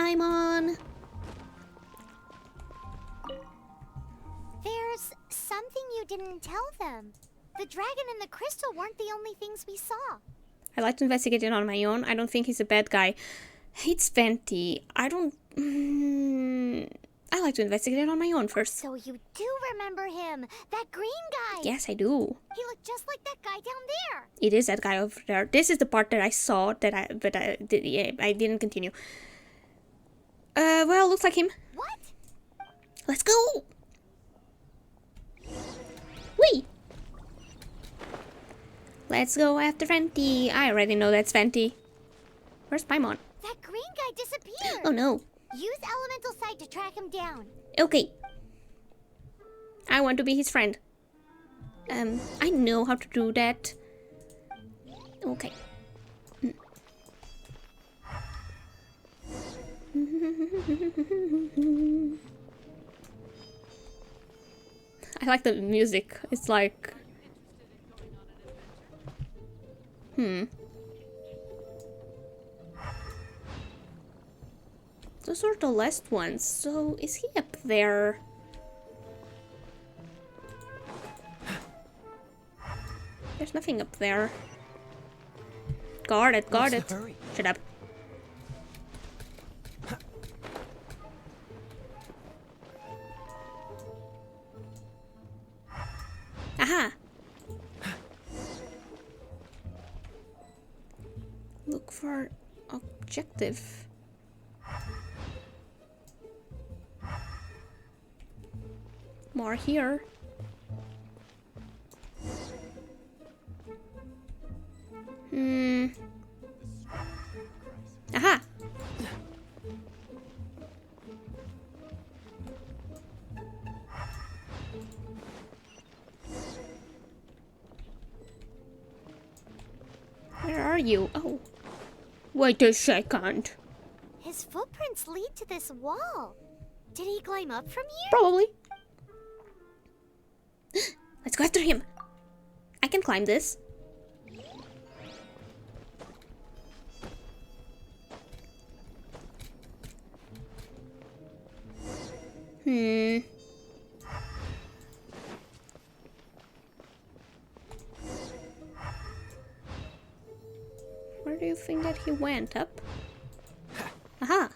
Paimon? There's something you didn't tell them. The dragon and the crystal weren't the only things we saw. I like to investigate it on my own. I don't think he's a bad guy. It's Venti. I don't... I like to investigate it on my own first. So you do remember him, that green guy. Yes, I do. He looked just like that guy down there. It is that guy over there. This is the part that I saw, but I didn't continue. Well, looks like him. What? Let's go! Whee! Let's go after Venti. I already know that's Venti. Where's Paimon? That green guy disappeared. Oh no. Use elemental sight to track him down. Okay. I want to be his friend. I know how to do that. Okay. I like the music. It's like... Those are the last ones. So, is he up there? There's nothing up there. Guard it, guard it. Shut up. Aha! Look for objective. More here. Aha! Where are you? Oh. Wait a second. His footprints lead to this wall. Did he climb up from here? Probably. Let's go after him. I can climb this. Where do you think that he went? Up? Aha!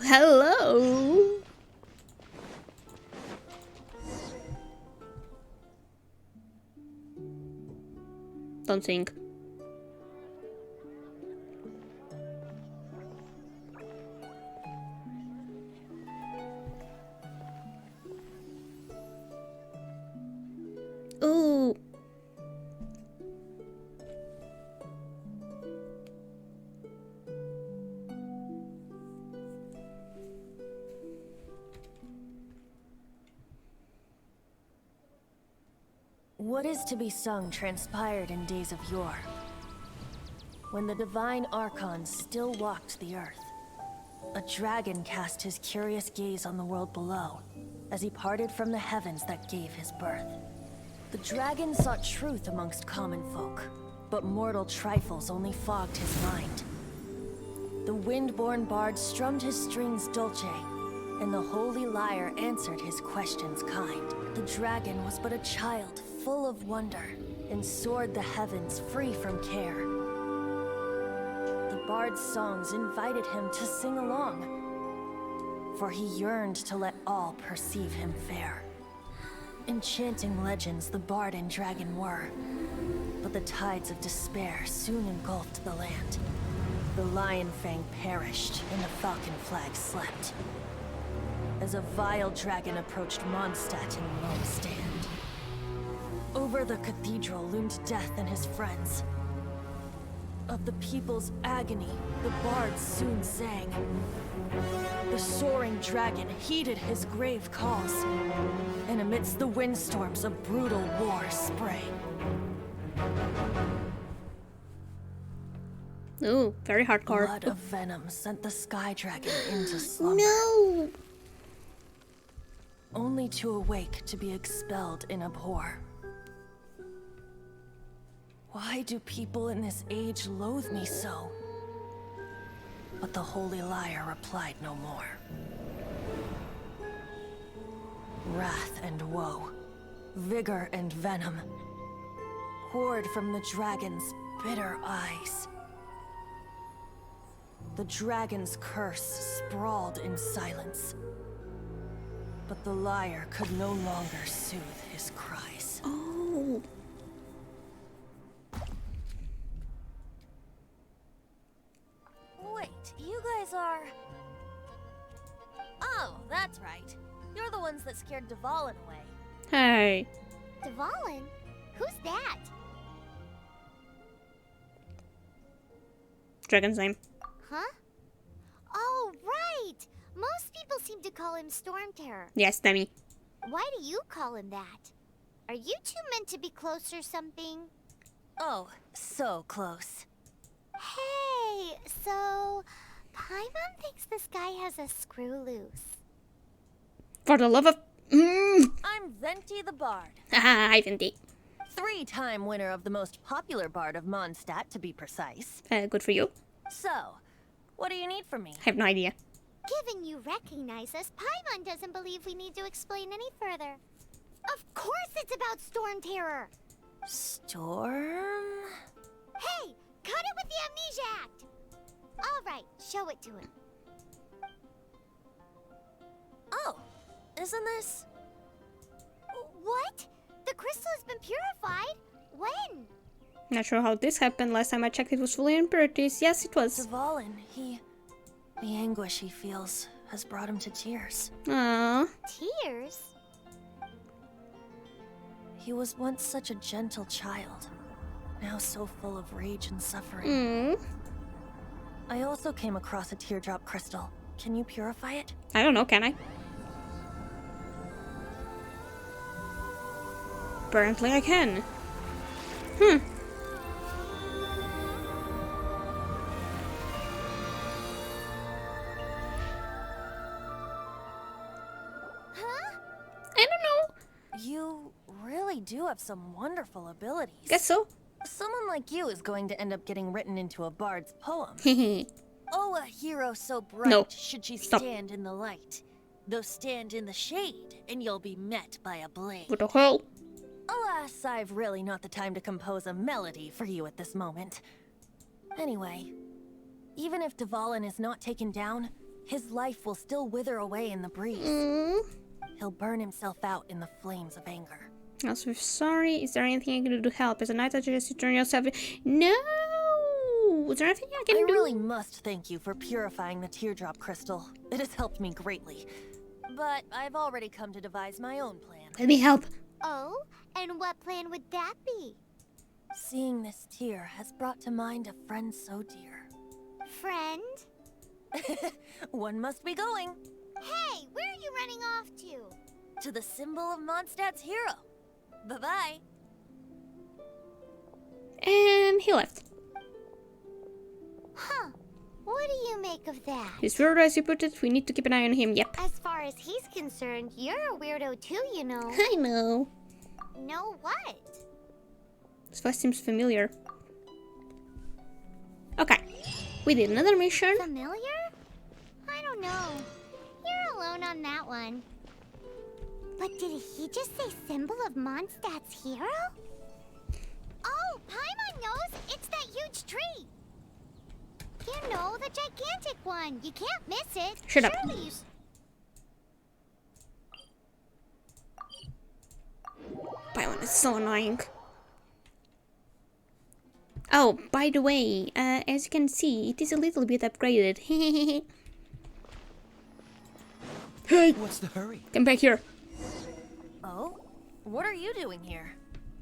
Hello! Don't think. Ooh. What is to be sung transpired in days of yore, when the divine archons still walked the earth. A dragon cast his curious gaze on the world below, as he parted from the heavens that gave his birth. The dragon sought truth amongst common folk, but mortal trifles only fogged his mind. The wind-born bard strummed his strings dulce, and the holy lyre answered his questions kind. The dragon was but a child full of wonder, and soared the heavens free from care. The bard's songs invited him to sing along, for he yearned to let all perceive him fair. Enchanting legends the bard and dragon were, but the tides of despair soon engulfed the land. The lion fang perished, and the falcon flag slept, as a vile dragon approached Mondstadt in lone stand. Over the cathedral loomed death and his friends. Of the people's agony, the bards soon sang. The soaring dragon heeded his grave calls, and amidst the windstorms a brutal war sprang. Ooh, very hardcore. Blood of venom sent the sky dragon into slumber. No! only to awake to be expelled in abhor. Why do people in this age loathe me so? But the holy liar replied no more. Wrath and woe, vigor and venom, poured from the dragon's bitter eyes. The dragon's curse sprawled in silence. But the liar could no longer soothe his cries. Oh. Wait, you guys are... Oh, that's right. You're the ones that scared Dvalin away. Hey. Dvalin? Who's that? Dragon's name. Huh? Oh, right! Most people seem to call him Storm Terror. Yes, Demi. Why do you call him that? Are you two meant to be close or something? Oh, so close. Hey, so... Paimon thinks this guy has a screw loose. For the love of... I'm Venti the Bard. Haha, hi, Venti. 3-time winner of the most popular bard of Mondstadt, to be precise. Good for you. So, what do you need from me? I have no idea. Given you recognize us, Paimon doesn't believe we need to explain any further. Of course it's about Storm Terror! Storm? Hey! Cut it with the Amnesia Act! Alright, show it to him. Oh, isn't this... What? The crystal has been purified? When? Not sure how this happened. Last time I checked, it was fully in impurities. Yes, it was. Dvalin, the anguish he feels has brought him to tears. Aww. Tears? He was once such a gentle child, now so full of rage and suffering. I also came across a teardrop crystal. Can you purify it? I don't know, can I? Apparently I can. Huh? I don't know. You really do have some wonderful abilities. Guess so. Someone like you is going to end up getting written into a bard's poem. Hehe. Oh, a hero so bright, No. should she Stop. stand in the light. Though stand in the shade, and you'll be met by a blade. What the hell? Alas, I've really not the time to compose a melody for you at this moment. Anyway, even if Dvalin is not taken down, his life will still wither away in the breeze. He'll burn himself out in the flames of anger. Also, sorry. Is there anything I can do to help? As a knight, I suggest you turn yourself in. No! Is there anything I can do? I really must thank you for purifying the teardrop crystal. It has helped me greatly. But I've already come to devise my own plan. Let me help. Oh? And what plan would that be? Seeing this tear has brought to mind a friend so dear. Friend? One must be going. Hey, where are you running off to? To the symbol of Mondstadt's hero. Bye-bye. And he left. Huh. What do you make of that? He's weird as you put it. We need to keep an eye on him. Yep. As far as he's concerned, you're a weirdo too, you know. I know. Know what? This voice seems familiar. Okay. We did another mission. Familiar? I don't know. You're alone on that one. But did he just say symbol of Mondstadt's hero? Oh, Paimon knows! It's that huge tree! You know, the gigantic one. You can't miss it. Shut up. Surely you... Paimon is so annoying. Oh, by the way, as you can see, it is a little bit upgraded. Hey! What's the hurry? Come back here. Oh? What are you doing here?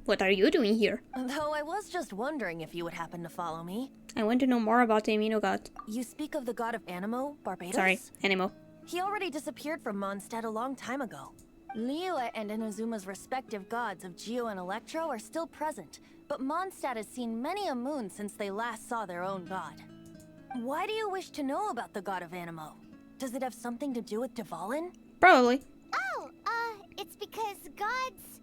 What are you doing here? Though I was just wondering if you would happen to follow me. I want to know more about the Amino God. You speak of the god of Animo, Barbados? Sorry, Animo. He already disappeared from Mondstadt a long time ago. Liyue and Inazuma's respective gods of Geo and Electro are still present, but Mondstadt has seen many a moon since they last saw their own god. Why do you wish to know about the god of Animo? Does it have something to do with Dvalin? Probably. Oh, it's because gods...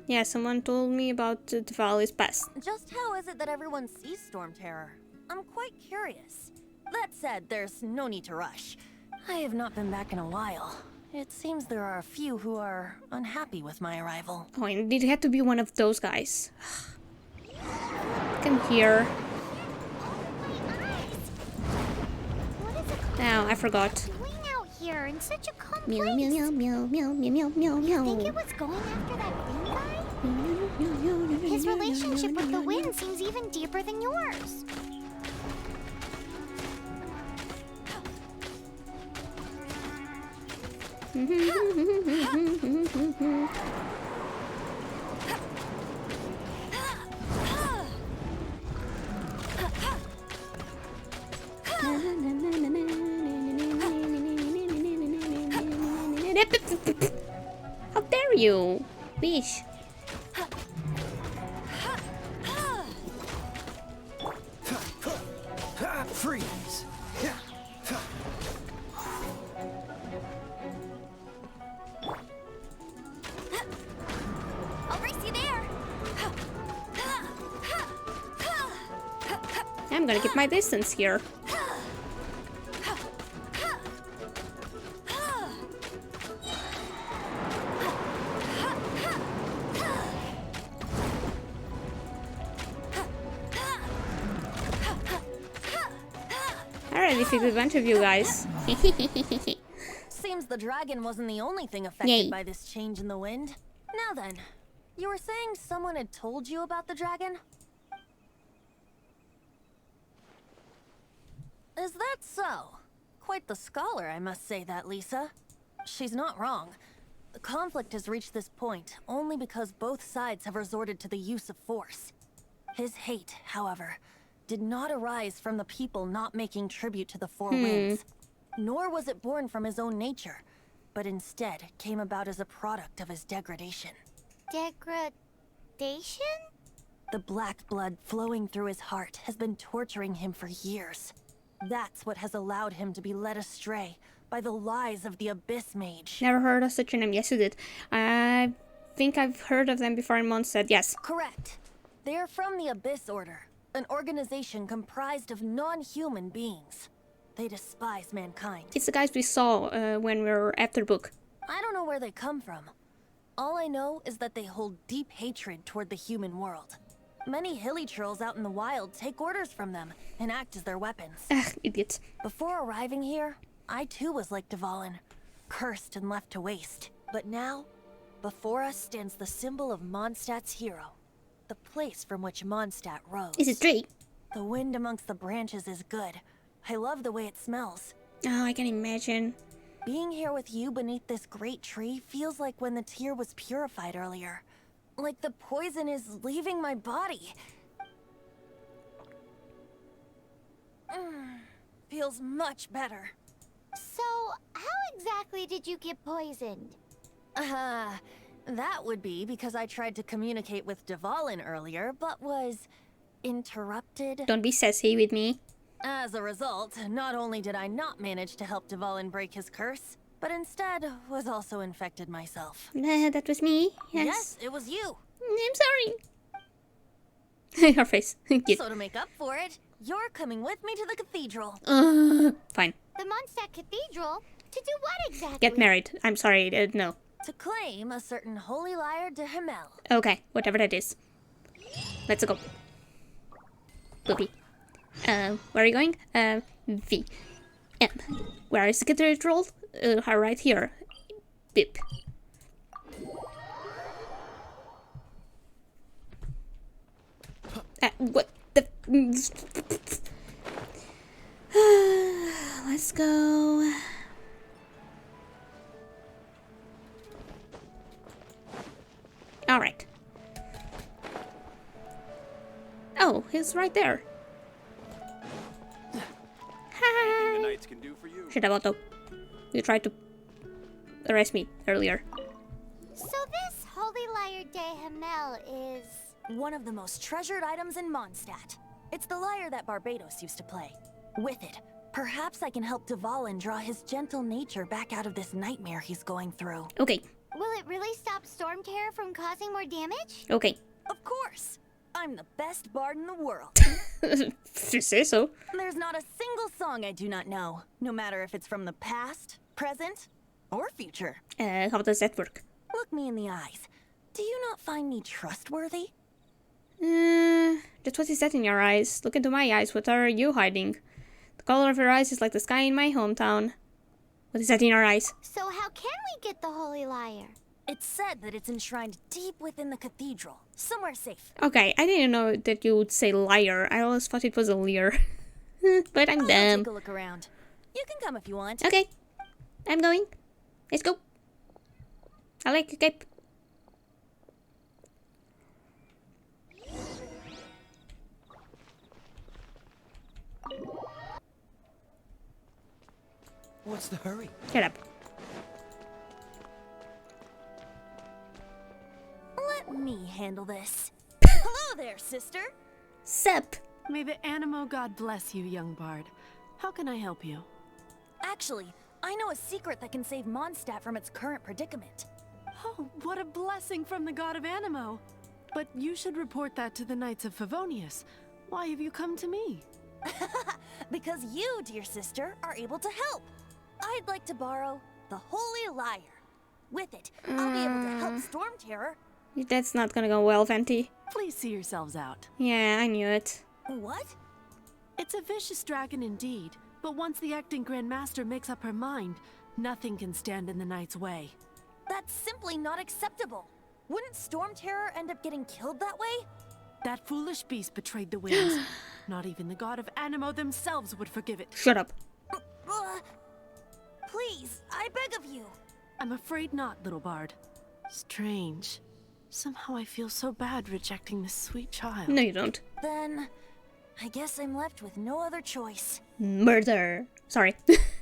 Yeah, someone told me about the Valley's past. Just how is it that everyone sees Storm Terror? I'm quite curious. That said, there's no need to rush. I have not been back in a while. It seems there are a few who are unhappy with my arrival. Oh, and it had to be one of those guys. Come here. What is it Now, I forgot. doing out here in such a calm Meow, place? meow, meow, meow, meow, meow, meow, Think it meow. was going after that green guy? His relationship with the wind seems even deeper than yours. How dare you, bitch? Freeze! I'll race you there. I'm gonna keep my distance here. I already defeated a bunch of you guys. Seems the dragon wasn't the only thing affected Yay. by this change in the wind. Now then, you were saying someone had told you about the dragon? Is that so? Quite the scholar, I must say that, Lisa. She's not wrong. The conflict has reached this point only because both sides have resorted to the use of force. His hate, however, did not arise from the people not making tribute to the Four Winds, nor was it born from his own nature, but instead came about as a product of his degradation. Degradation? The black blood flowing through his heart has been torturing him for years. That's what has allowed him to be led astray by the lies of the Abyss Mage. Never heard of such a name. Yes, you did. I think I've heard of them before, and Mon said yes. Correct. They are from the Abyss Order, an organization comprised of non-human beings. They despise mankind. It's the guys we saw when we were after the book. I don't know where they come from. All I know is that they hold deep hatred toward the human world. Many hilly trolls out in the wild take orders from them and act as their weapons. Ugh, idiots. Before arriving here, I too was like Dvalin, cursed and left to waste. But now, before us stands the symbol of Mondstadt's hero, the place from which Mondstadt rose. Is it tree? The wind amongst the branches is good. I love the way it smells. Oh, I can imagine. Being here with you beneath this great tree feels like when the tear was purified earlier. Like the poison is leaving my body. Feels much better. So, how exactly did you get poisoned? That would be because I tried to communicate with Dvalin earlier, but was interrupted. Don't be sassy with me. As a result, not only did I not manage to help Dvalin break his curse, but instead was also infected myself. That was me. Yes. Yes, it was you. I'm sorry. Her face. Cute. So to make up for it, you're coming with me to the cathedral. Fine. The Mondstadt Cathedral? To do what exactly? Get married. I'm sorry. No. To claim a certain holy lyre de Himmel. Okay. Whatever that is. Let's go. Poopy. Where are you going? V. M. Where is the cathedral? Right here. Beep. What the... Let's go. Alright. Oh, he's right there. Anything the knights can do for you. Shit about though. You tried to arrest me earlier. So this holy lyre de Himmel is... One of the most treasured items in Mondstadt. It's the lyre that Barbados used to play. With it, perhaps I can help Dvalin draw his gentle nature back out of this nightmare he's going through. Okay. Will it really stop Storm Terror from causing more damage? Okay. Of course. I'm the best bard in the world. If you say so. There's not a single song I do not know, no matter if it's from the past, present, or future. How does that work? Look me in the eyes. Do you not find me trustworthy? Just what is that in your eyes? Look into my eyes. What are you hiding? The color of your eyes is like the sky in my hometown. What is that in your eyes? So how can we get the Holy Lyre? It's said that it's enshrined deep within the cathedral, somewhere safe. Okay, I didn't know that you would say liar. I always thought it was a leer. But I'm I'll dumb. take a look around. You can come if you want. Okay, I'm going. Let's go. I like your cape. What's the hurry? Shut up. Let me handle this. Hello there, sister. Sup? May the Animo God bless you, young bard. How can I help you? Actually, I know a secret that can save Mondstadt from its current predicament. Oh, what a blessing from the god of Animo! But you should report that to the Knights of Favonius. Why have you come to me? Because you, dear sister, are able to help. I'd like to borrow the Holy Lyre. With it, I'll be able to help Storm Terror. That's not gonna go well, Venti. Please see yourselves out. Yeah, I knew it. What? It's a vicious dragon indeed, but once the acting Grand Master makes up her mind, nothing can stand in the Knight's way. That's simply not acceptable. Wouldn't Storm Terror end up getting killed that way? That foolish beast betrayed the winds. Not even the god of Animo themselves would forgive it. Shut up. Please, I beg of you. I'm afraid not, little bard. Strange. Somehow I feel so bad rejecting this sweet child. No, you don't. Then, I guess I'm left with no other choice. Murder. Sorry.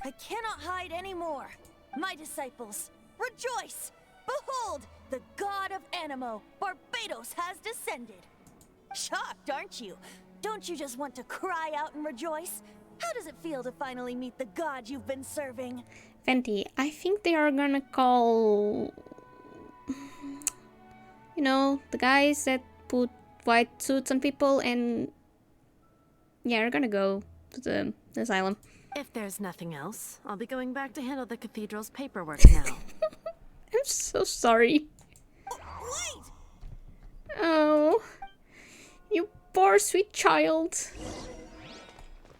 I cannot hide anymore. My disciples, rejoice! Behold, the god of Animo, Barbados, has descended. Shocked, aren't you? Don't you just want to cry out and rejoice? How does it feel to finally meet the god you've been serving? Venti, I think they are gonna call... You know, the guys that put white suits on people and... Yeah, they're gonna go to the asylum. If there's nothing else, I'll be going back to handle the cathedral's paperwork now. I'm so sorry. Wait! Oh, you poor sweet child.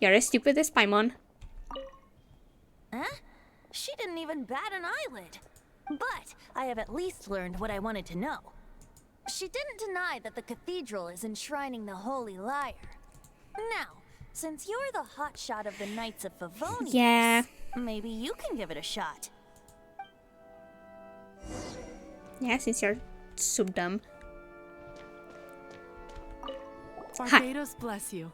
You're as stupid as Paimon. Huh? She didn't even bat an eyelid. But I have at least learned what I wanted to know. She didn't deny that the cathedral is enshrining the Holy Lyre. Now, since you're the hotshot of the Knights of Favonius, Yeah. maybe you can give it a shot. Yeah, since you're so dumb. Barbados bless you.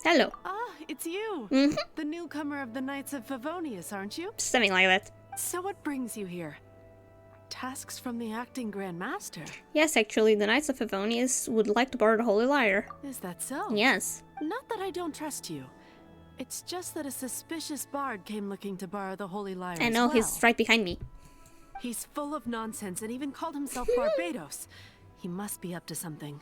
Hello. Ah, it's you. Mm-hmm. The newcomer of the Knights of Favonius, aren't you? Something like that. So what brings you here? Tasks from the acting Grand Master. Yes, actually, the Knights of Favonius would like to borrow the Holy Lyre. Is that so? Yes. Not that I don't trust you. It's just that a suspicious bard came looking to borrow the Holy Lyre I as know, well. he's right behind me. He's full of nonsense and even called himself Barbados. He must be up to something.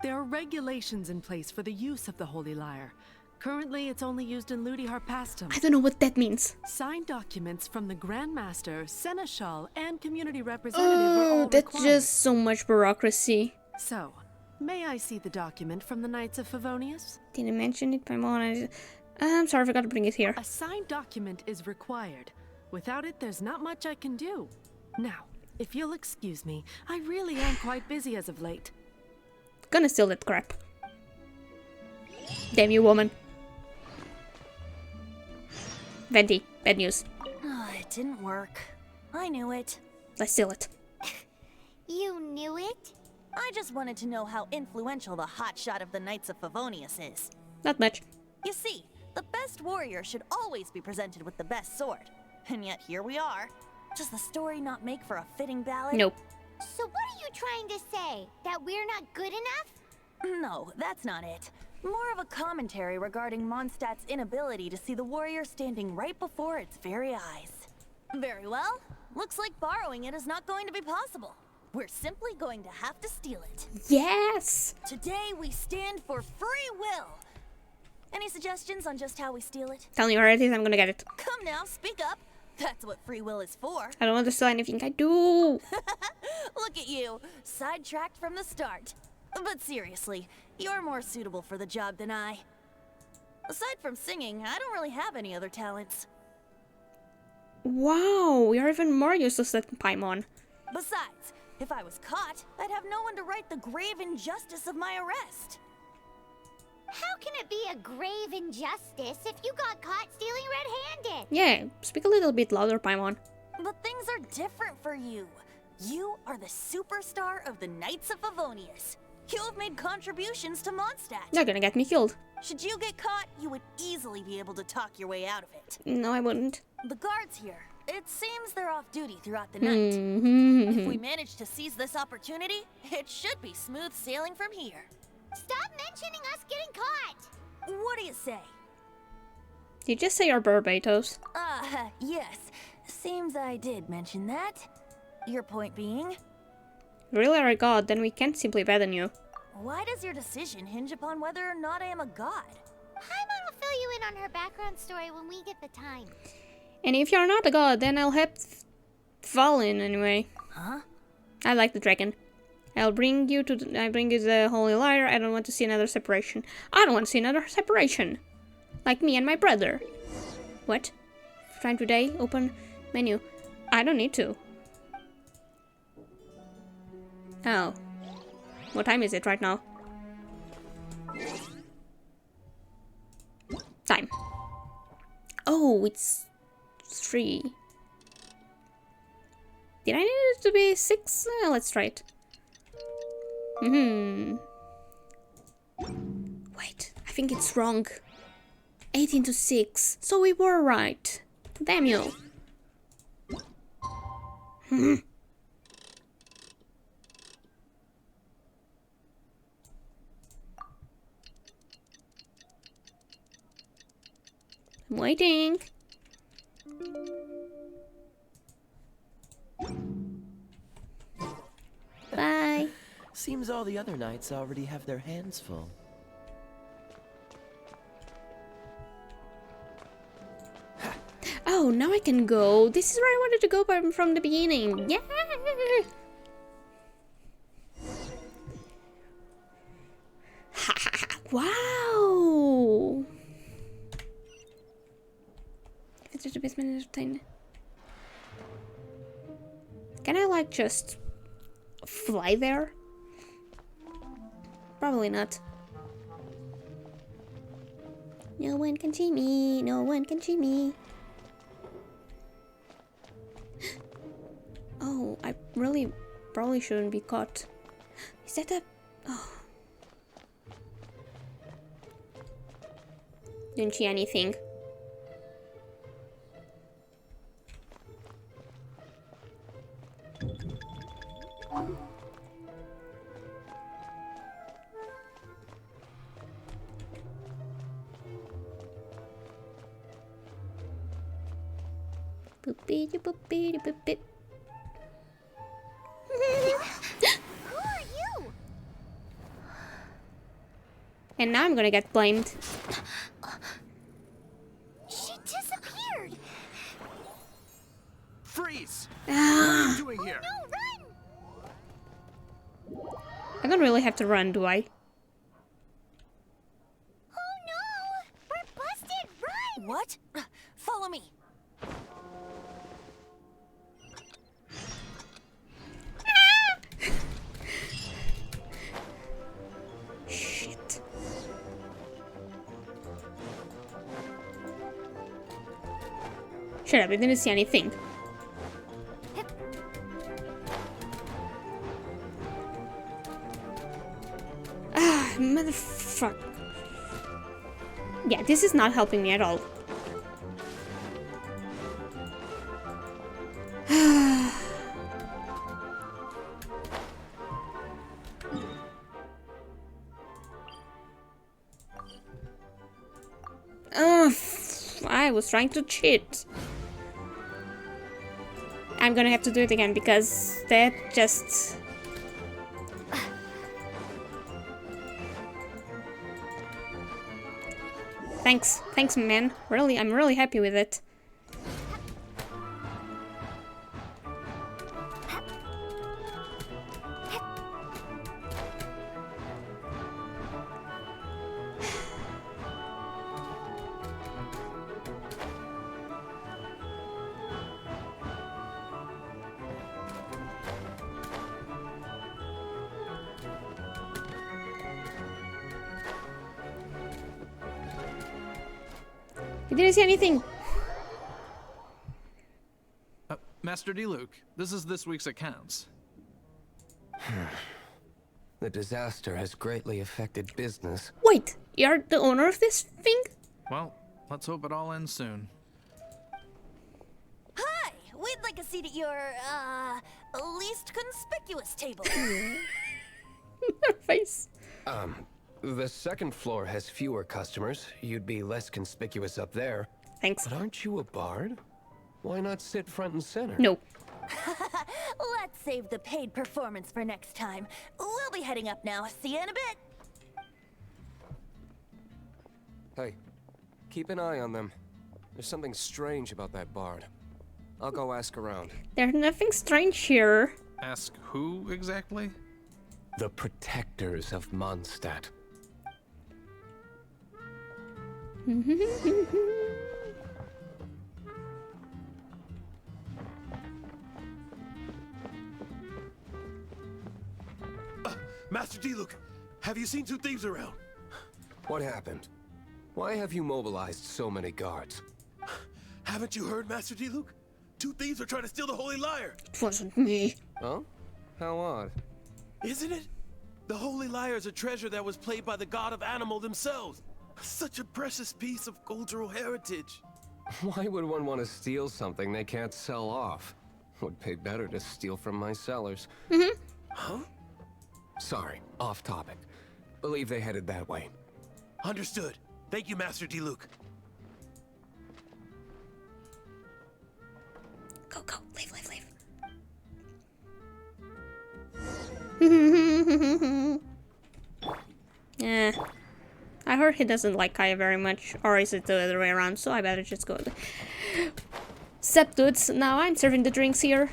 There are regulations in place for the use of the Holy Lyre. Currently, it's only used in Ludi Harpastum. I don't know what that means. Signed documents from the Grand Master, Seneschal, and community representative are all That's required. just so much bureaucracy. So, may I see the document from the Knights of Favonius? Didn't mention it, Paimon. I'm sorry, I forgot to bring it here. A signed document is required. Without it, there's not much I can do. Now, if you'll excuse me, I really am quite busy as of late. Gonna steal that crap. Damn you, woman. Venti, bad news. It didn't work. I knew it. Let's steal it. You knew it? I just wanted to know how influential the hotshot of the Knights of Favonius is. Not much. You see, the best warrior should always be presented with the best sword. And yet here we are. Does the story not make for a fitting ballad? Nope. So what are you trying to say? That we're not good enough? No, that's not it. More of a commentary regarding Mondstadt's inability to see the warrior standing right before its very eyes. Very well. Looks like borrowing it is not going to be possible. We're simply going to have to steal it. Yes! Today we stand for free will. Any suggestions on just how we steal it? Tell me where it is, I'm gonna get it. Come now, speak up. That's what free will is for. I don't want to steal anything, I do! Look at you, sidetracked from the start. But seriously, you're more suitable for the job than I. Aside from singing, I don't really have any other talents. Wow, we are even more useless than Paimon. Besides, if I was caught, I'd have no one to right the grave injustice of my arrest. How can it be a grave injustice if you got caught stealing red-handed? Yeah, speak a little bit louder, Paimon. But things are different for you. You are the superstar of the Knights of Favonius. You have made contributions to Mondstadt. You're gonna get me killed. Should you get caught, you would easily be able to talk your way out of it. No, I wouldn't. The guards here, it seems they're off duty throughout the night. If we manage to seize this opportunity, it should be smooth sailing from here. Stop mentioning us getting caught! What do you say? Did you just say you're Barbados? Yes. Seems I did mention that. Your point being? Really are a god, then we can't simply abandon you. Why does your decision hinge upon whether or not I am a god? Paimon will fill you in on her background story when we get the time. And if you're not a god, then I'll help fall in anyway. Huh? I like the dragon. I bring you the holy lyre. I don't want to see another separation. I don't want to see another separation. Like me and my brother. What? Trying today? Open menu. I don't need to. Oh. What time is it right now? Time. Oh, it's 3. Did I need it to be 6? Let's try it. Wait, I think it's wrong. 18 to 6. So we were right. Damn you. I'm waiting. Bye. Seems all the other knights already have their hands full. Oh, now I can go. This is where I wanted to go from the beginning. Yeah. Wow. If it's a basement entertainment. Can I like just fly there? Probably not. No one can see me. No one can see me. Oh, I really probably shouldn't be caught. Is that a... Oh. Didn't see anything. Boopy boopy boopy. Who are you? And now I'm gonna get blamed. She disappeared. Freeze! What are you doing here? No, run! I don't really have to run, do I? Oh no! We're busted! Run! What? Follow me. Shit. Shut up, I didn't see anything. Ah, motherfucker. Yeah, this is not helping me at all. I was trying to cheat. I'm gonna have to do it again because that just... Thanks man. Really, I'm really happy with it. You didn't see anything. Master D-Luke, this is this week's accounts. The disaster has greatly affected business. Wait, you're the owner of this thing? Well, let's hope it all ends soon. Hi! We'd like a seat at your, least conspicuous table. Her face. The second floor has fewer customers. You'd be less conspicuous up there. Thanks. But aren't you a bard? Why not sit front and center? No. Let's save the paid performance for next time. We'll be heading up now. See you in a bit. Hey, keep an eye on them. There's something strange about that bard. I'll go ask around. There's nothing strange here. Ask who exactly? The protectors of Mondstadt. Master D-Luke, have you seen two thieves around? What happened? Why have you mobilized so many guards? Haven't you heard, Master D-Luke? Two thieves are trying to steal the Holy Lyre. It wasn't me. Oh? How odd. Isn't it? The Holy Lyre is a treasure that was played by the god of animal themselves. Such a precious piece of cultural heritage. Why would one want to steal something they can't sell off? Would pay better to steal from my sellers. Huh? Sorry, off topic. Believe they headed that way. Understood. Thank you, Master D-Luke. Go, go. Leave, leave, leave. Yeah. I heard he doesn't like Kaya very much. Or is it the other way around? So I better just go. Sup, dudes. Now I'm serving the drinks here.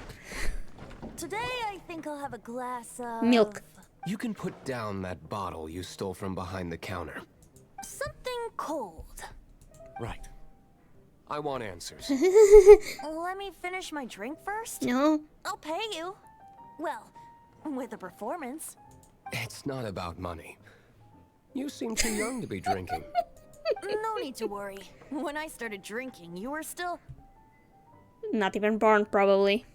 Today, I think I'll have a glass of... Milk. You can put down that bottle you stole from behind the counter. Something cold. Right. I want answers. Let me finish my drink first. No. I'll pay you. Well, with a performance. It's not about money. You seem too young to be drinking. No need to worry. When I started drinking, you were still... Not even born, probably.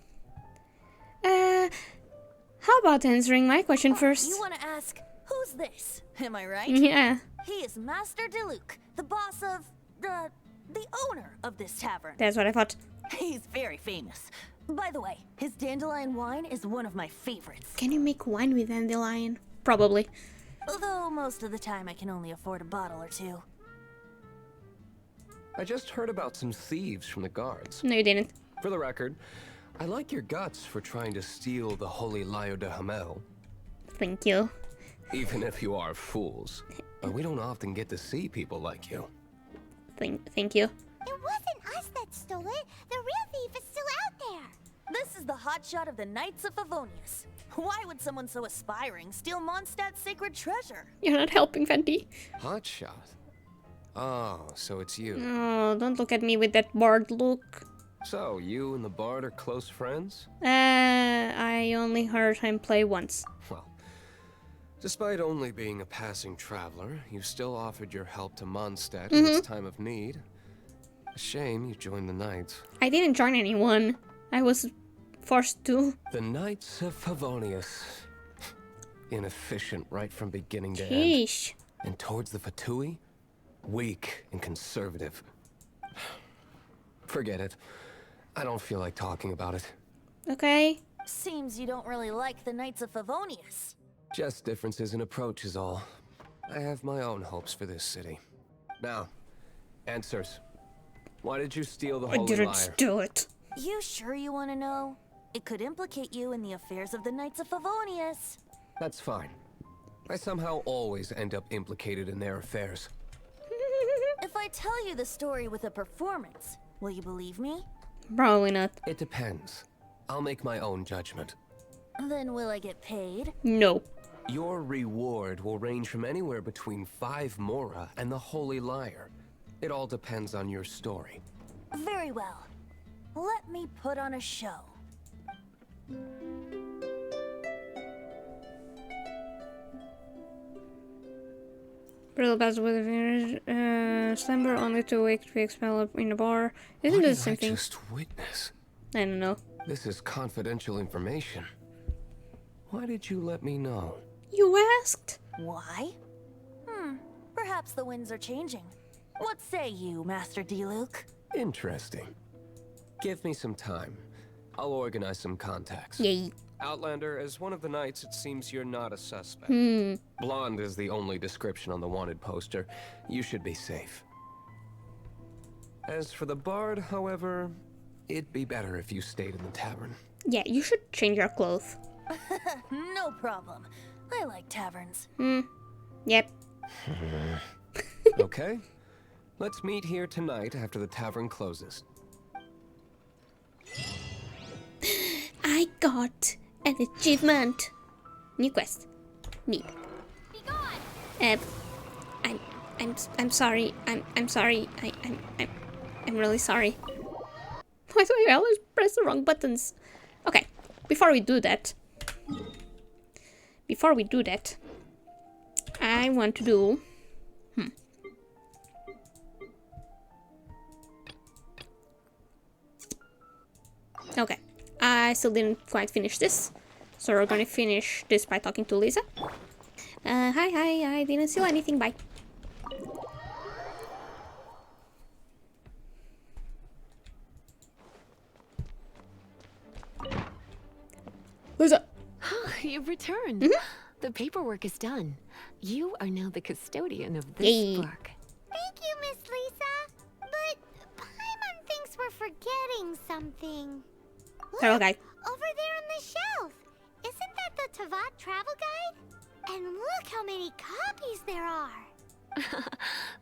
How about answering my question first? You want to ask, who's this? Am I right? Yeah. He is Master D-Luke, the boss of... the owner of this tavern. That's what I thought. He's very famous. By the way, his dandelion wine is one of my favorites. Can you make wine with dandelion? Probably. Although most of the time I can only afford a bottle or two. I just heard about some thieves from the guards. No, you didn't. For the record, I like your guts for trying to steal the Holy Lyre de Hamel. Thank you. Even if you are fools. But we don't often get to see people like you. Thank you. It wasn't us that stole it. The real thief is still out there. This is the hotshot of the Knights of Favonius. Why would someone so aspiring steal Mondstadt's sacred treasure? You're not helping, Fenty. Hotshot? Oh, so it's you. Oh, don't look at me with that bored look. So, you and the bard are close friends? I only heard him play once. Well, despite only being a passing traveler, you still offered your help to Mondstadt in its time of need. A shame you joined the Knights. I didn't join anyone. I was forced to. The Knights of Favonius. Inefficient right from beginning to end. Sheesh. And towards the Fatui, weak and conservative. Forget it. I don't feel like talking about it. Okay. Seems you don't really like the Knights of Favonius. Just differences in approach is all. I have my own hopes for this city. Now, answers. Why did you steal the I Holy didn't Lyre? steal it. You sure you want to know? It could implicate you in the affairs of the Knights of Favonius. That's fine. I somehow always end up implicated in their affairs. If I tell you the story with a performance, will you believe me? Probably not. It depends. I'll make my own judgment. Then will I get paid? No. Your reward will range from anywhere between 5 Mora and the Holy Lyre. It all depends on your story. Very well. Let me put on a show. Brittle bats with slumber only to wake to be expelled in a bar. Isn't What this did I something? just witness? I don't know. This is confidential information. Why did you let me know? You asked? Why? Perhaps the winds are changing. What say you, Master D-Luke? Interesting. Give me some time. I'll organize some contacts. Yay. Outlander, as one of the knights, it seems you're not a suspect. Blonde is the only description on the wanted poster. You should be safe. As for the bard, however, it'd be better if you stayed in the tavern. Yeah, you should change your clothes. No problem. I like taverns. Yep. Okay? Let's meet here tonight after the tavern closes. I got an achievement. New quest. Need. Be gone! I'm sorry. I'm sorry. I'm really sorry. Why do I always press the wrong buttons? Okay, before we do that, I want to do. Okay, I still didn't quite finish this, so we're gonna finish this by talking to Lisa. Hi, I didn't steal anything, bye. Lisa! You've returned. The paperwork is done. You are now the custodian of this Yay. book. Thank you, Miss Lisa. But Paimon thinks we're forgetting something. Travel guide. Over there on the shelf. Isn't that the Teyvat travel guide? And look how many copies there are.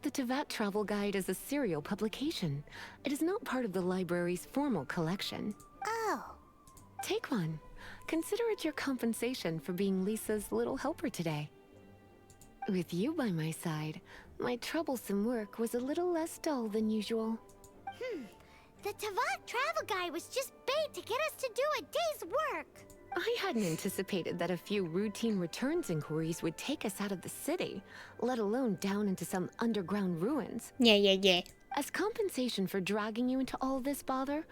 The Teyvat Travel Guide is a serial publication. It is not part of the library's formal collection. Oh. Take one. Consider it your compensation for being Lisa's little helper today. With you by my side, my troublesome work was a little less dull than usual. The Teyvat travel guide was just bait to get us to do a day's work. I hadn't anticipated that a few routine returns inquiries would take us out of the city, let alone down into some underground ruins. Yeah. As compensation for dragging you into all this bother,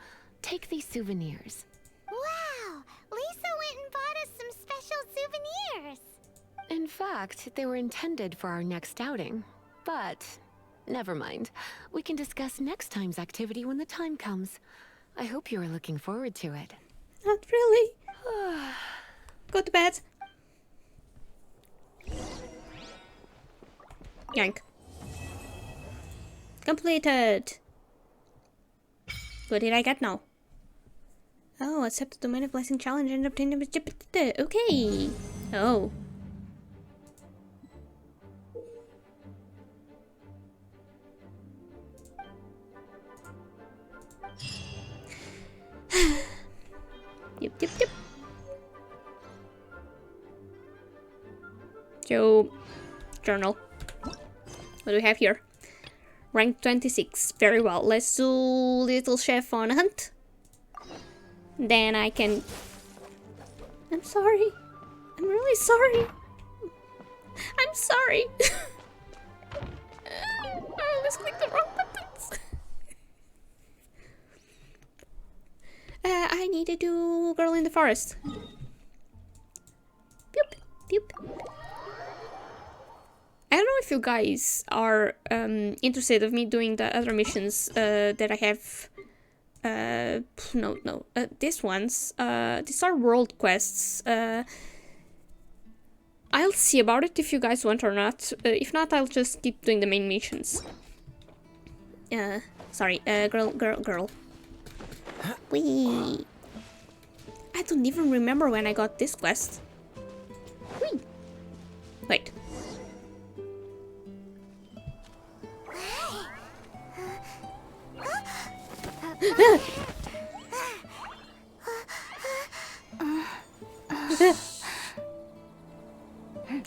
take these souvenirs. Wow! Lisa went and bought us some special souvenirs. In fact, they were intended for our next outing. But, never mind. We can discuss next time's activity when the time comes. I hope you are looking forward to it. Not really. Go to bed. Yank. Completed. What did I get now? Oh, accept the domain of blessing challenge and obtain the okay. Oh. Yep. So, journal. What do we have here? Rank 26. Very well. Let's do Little Chef on a hunt. Then I can... I'm sorry. I'm really sorry. I'm sorry. I always click the wrong buttons. I need to do Girl in the Forest. Pew. I don't know if you guys are interested of me doing the other missions that I have. No. These ones. These are world quests. I'll see about it if you guys want or not. If not, I'll just keep doing the main missions. Sorry. Girl. Wee. I don't even remember when I got this quest. Whee! Wait.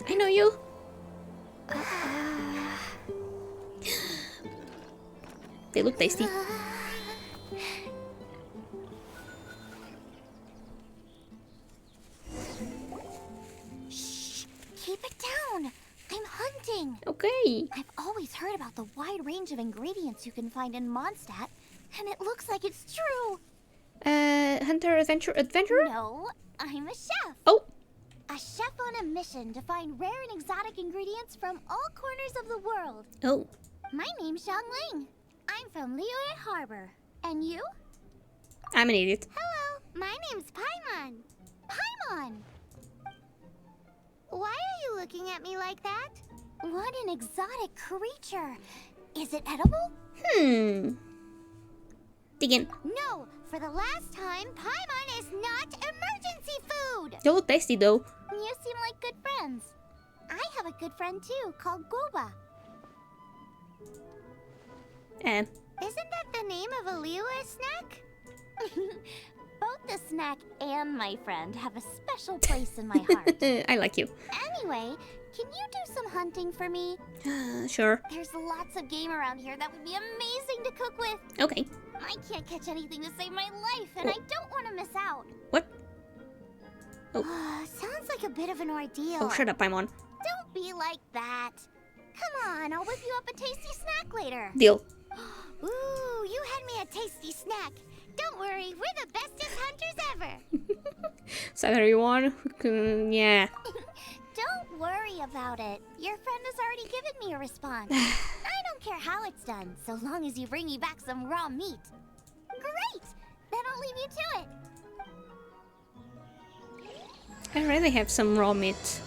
I know you. They look tasty. Shh! Keep it down! I'm hunting! Okay. I've always heard about the wide range of ingredients you can find in Mondstadt, and it looks like it's true! Hunter, adventurer? No, I'm a chef! Oh, A chef on a mission to find rare and exotic ingredients from all corners of the world. oh. My name's Xiangling. I'm from Liyue Harbor. And you? I'm an idiot. Hello, my name's Paimon. Paimon! Why are you looking at me like that? What an exotic creature. Is it edible? Dig in. No, for the last time, Paimon is not emergency food! They look tasty though. You seem like good friends. I have a good friend too, called Goba. And Isn't that the name of a Liyue snack? Both the snack and my friend have a special place in my heart. I like you. Anyway, can you do some hunting for me? Sure. There's lots of game around here that would be amazing to cook with. Okay. I can't catch anything to save my life, and I don't want to miss out. What? Sounds like a bit of an ordeal. Oh, shut up, Paimon. Don't be like that. Come on, I'll whip you up a tasty snack later. Deal. Ooh, you had me a tasty snack. Don't worry, we're the bestest hunters ever. Sorry, everyone. Yeah. Don't worry about it. Your friend has already given me a response. I don't care how it's done, so long as you bring me back some raw meat. Great! Then I'll leave you to it. I already have some raw meat.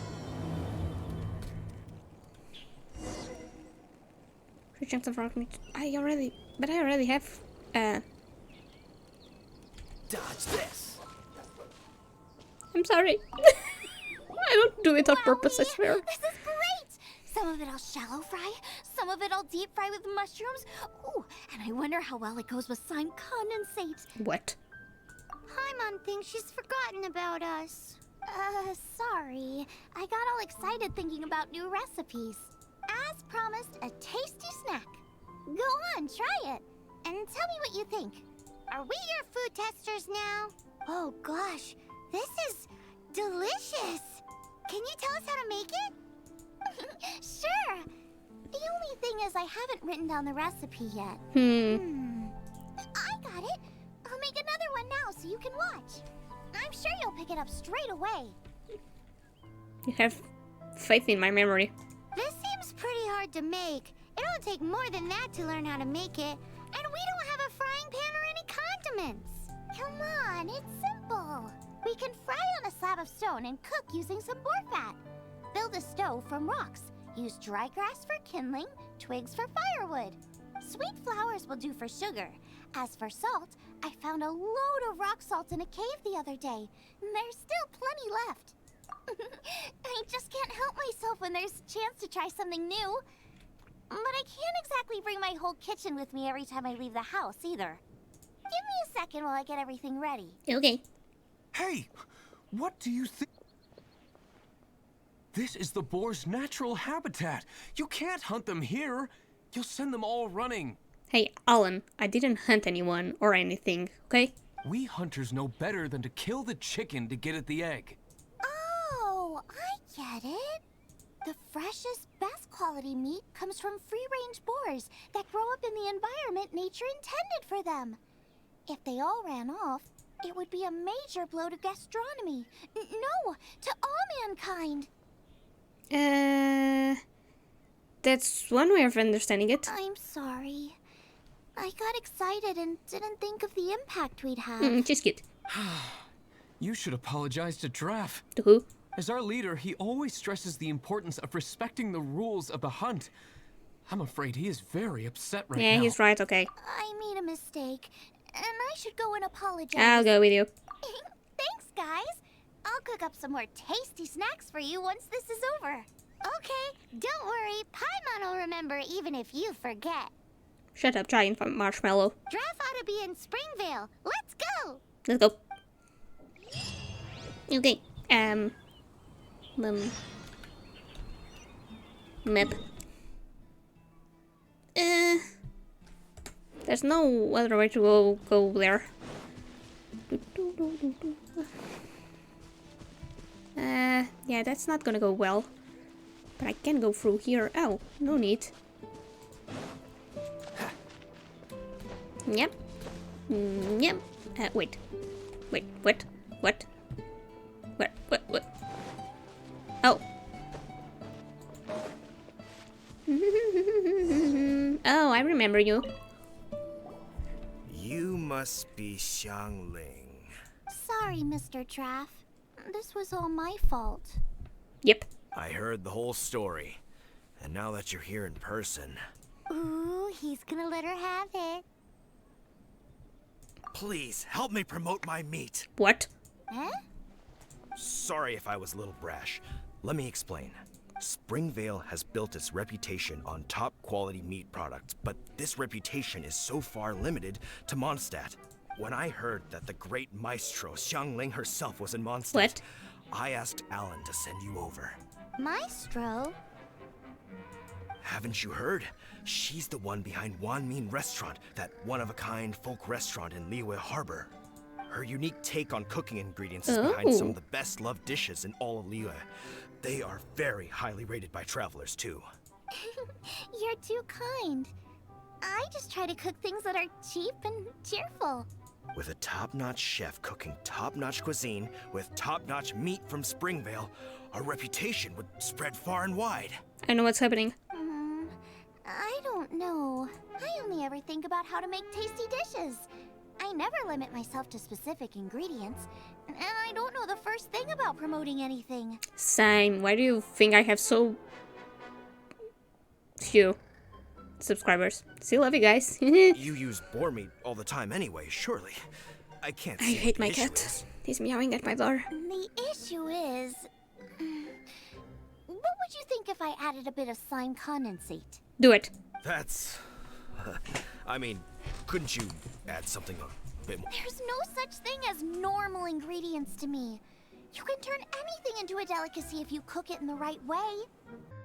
Three chunks of raw meat. I already have. Dodge this. I'm sorry. I don't do it on purpose, I swear. This is great! Some of it I'll shallow fry, some of it I'll deep fry with mushrooms. Ooh, and I wonder how well it goes with slime condensate. What? Paimon thinks she's forgotten about us. Sorry. I got all excited thinking about new recipes. As promised, a tasty snack. Go on, try it. And tell me what you think. Are we your food testers now? Oh gosh, this is delicious. Can you tell us how to make it? Sure. The only thing is I haven't written down the recipe yet. I got it. I'll make another one now so you can watch. I'm sure you'll pick it up straight away. You have faith in my memory. This seems pretty hard to make. It'll take more than that to learn how to make it. And we don't have a frying pan or any condiments. Come on, it's simple. We can fry on a slab of stone and cook using some boar fat. Build a stove from rocks. Use dry grass for kindling, twigs for firewood. Sweet flowers will do for sugar. As for salt, I found a load of rock salt in a cave the other day. There's still plenty left. I just can't help myself when there's a chance to try something new. But I can't exactly bring my whole kitchen with me every time I leave the house either. Give me a second while I get everything ready. Okay. Hey, what do you think? This is the boar's natural habitat. You can't hunt them here. You'll send them all running. Hey, Alan, I didn't hunt anyone or anything, okay? We hunters know better than to kill the chicken to get at the egg. Oh, I get it. The freshest, best quality meat comes from free-range boars that grow up in the environment nature intended for them. If they all ran off, it would be a major blow to gastronomy. No, to all mankind. That's one way of understanding it. I'm sorry. I got excited and didn't think of the impact we'd have. Just cute. You should apologize to Draff. To who? As our leader, he always stresses the importance of respecting the rules of the hunt. I'm afraid he is very upset right now. Yeah, he's right, okay. I made a mistake, and I should go and apologize. I'll go with you. Thanks, guys. I'll cook up some more tasty snacks for you once this is over. Okay, don't worry. Paimon will remember even if you forget. Shut up, giant marshmallow. Draft ought to be in Springvale. Let's go! Let's go. Okay. Map. There's no other way to go there. Yeah, that's not gonna go well. But I can go through here. Oh, no need. Yep. Yep. Wait. Wait, what? What? What? Oh. Oh, I remember you. You must be Xiangling. Sorry, Mr. Draff. This was all my fault. Yep. I heard the whole story. And now that you're here in person... Ooh, he's gonna let her have it. Please, help me promote my meat. What? Huh? Sorry if I was a little brash. Let me explain. Springvale has built its reputation on top quality meat products, but this reputation is so far limited to Mondstadt. When I heard that the great maestro Xiangling herself was in Mondstadt, What? I asked Alan to send you over. Maestro? Haven't you heard? She's the one behind Wanmin Restaurant, that one-of-a-kind folk restaurant in Liyue Harbor. Her unique take on cooking ingredients is behind some of the best-loved dishes in all of Liyue. They are very highly rated by travelers, too. You're too kind. I just try to cook things that are cheap and cheerful. With a top-notch chef cooking top-notch cuisine with top-notch meat from Springvale, our reputation would spread far and wide. I know what's happening. I don't know. I only ever think about how to make tasty dishes. I never limit myself to specific ingredients, and I don't know the first thing about promoting anything. Same. Why do you think I have so few subscribers? Still love you guys. You use boar meat all the time anyway, surely. I can't see I hate what my the issue cat. is. He's meowing at my door. The issue is... what would you think if I added a bit of slime condensate? Do it. That's... I mean, couldn't you add something a bit more? There's no such thing as normal ingredients to me. You can turn anything into a delicacy if you cook it in the right way.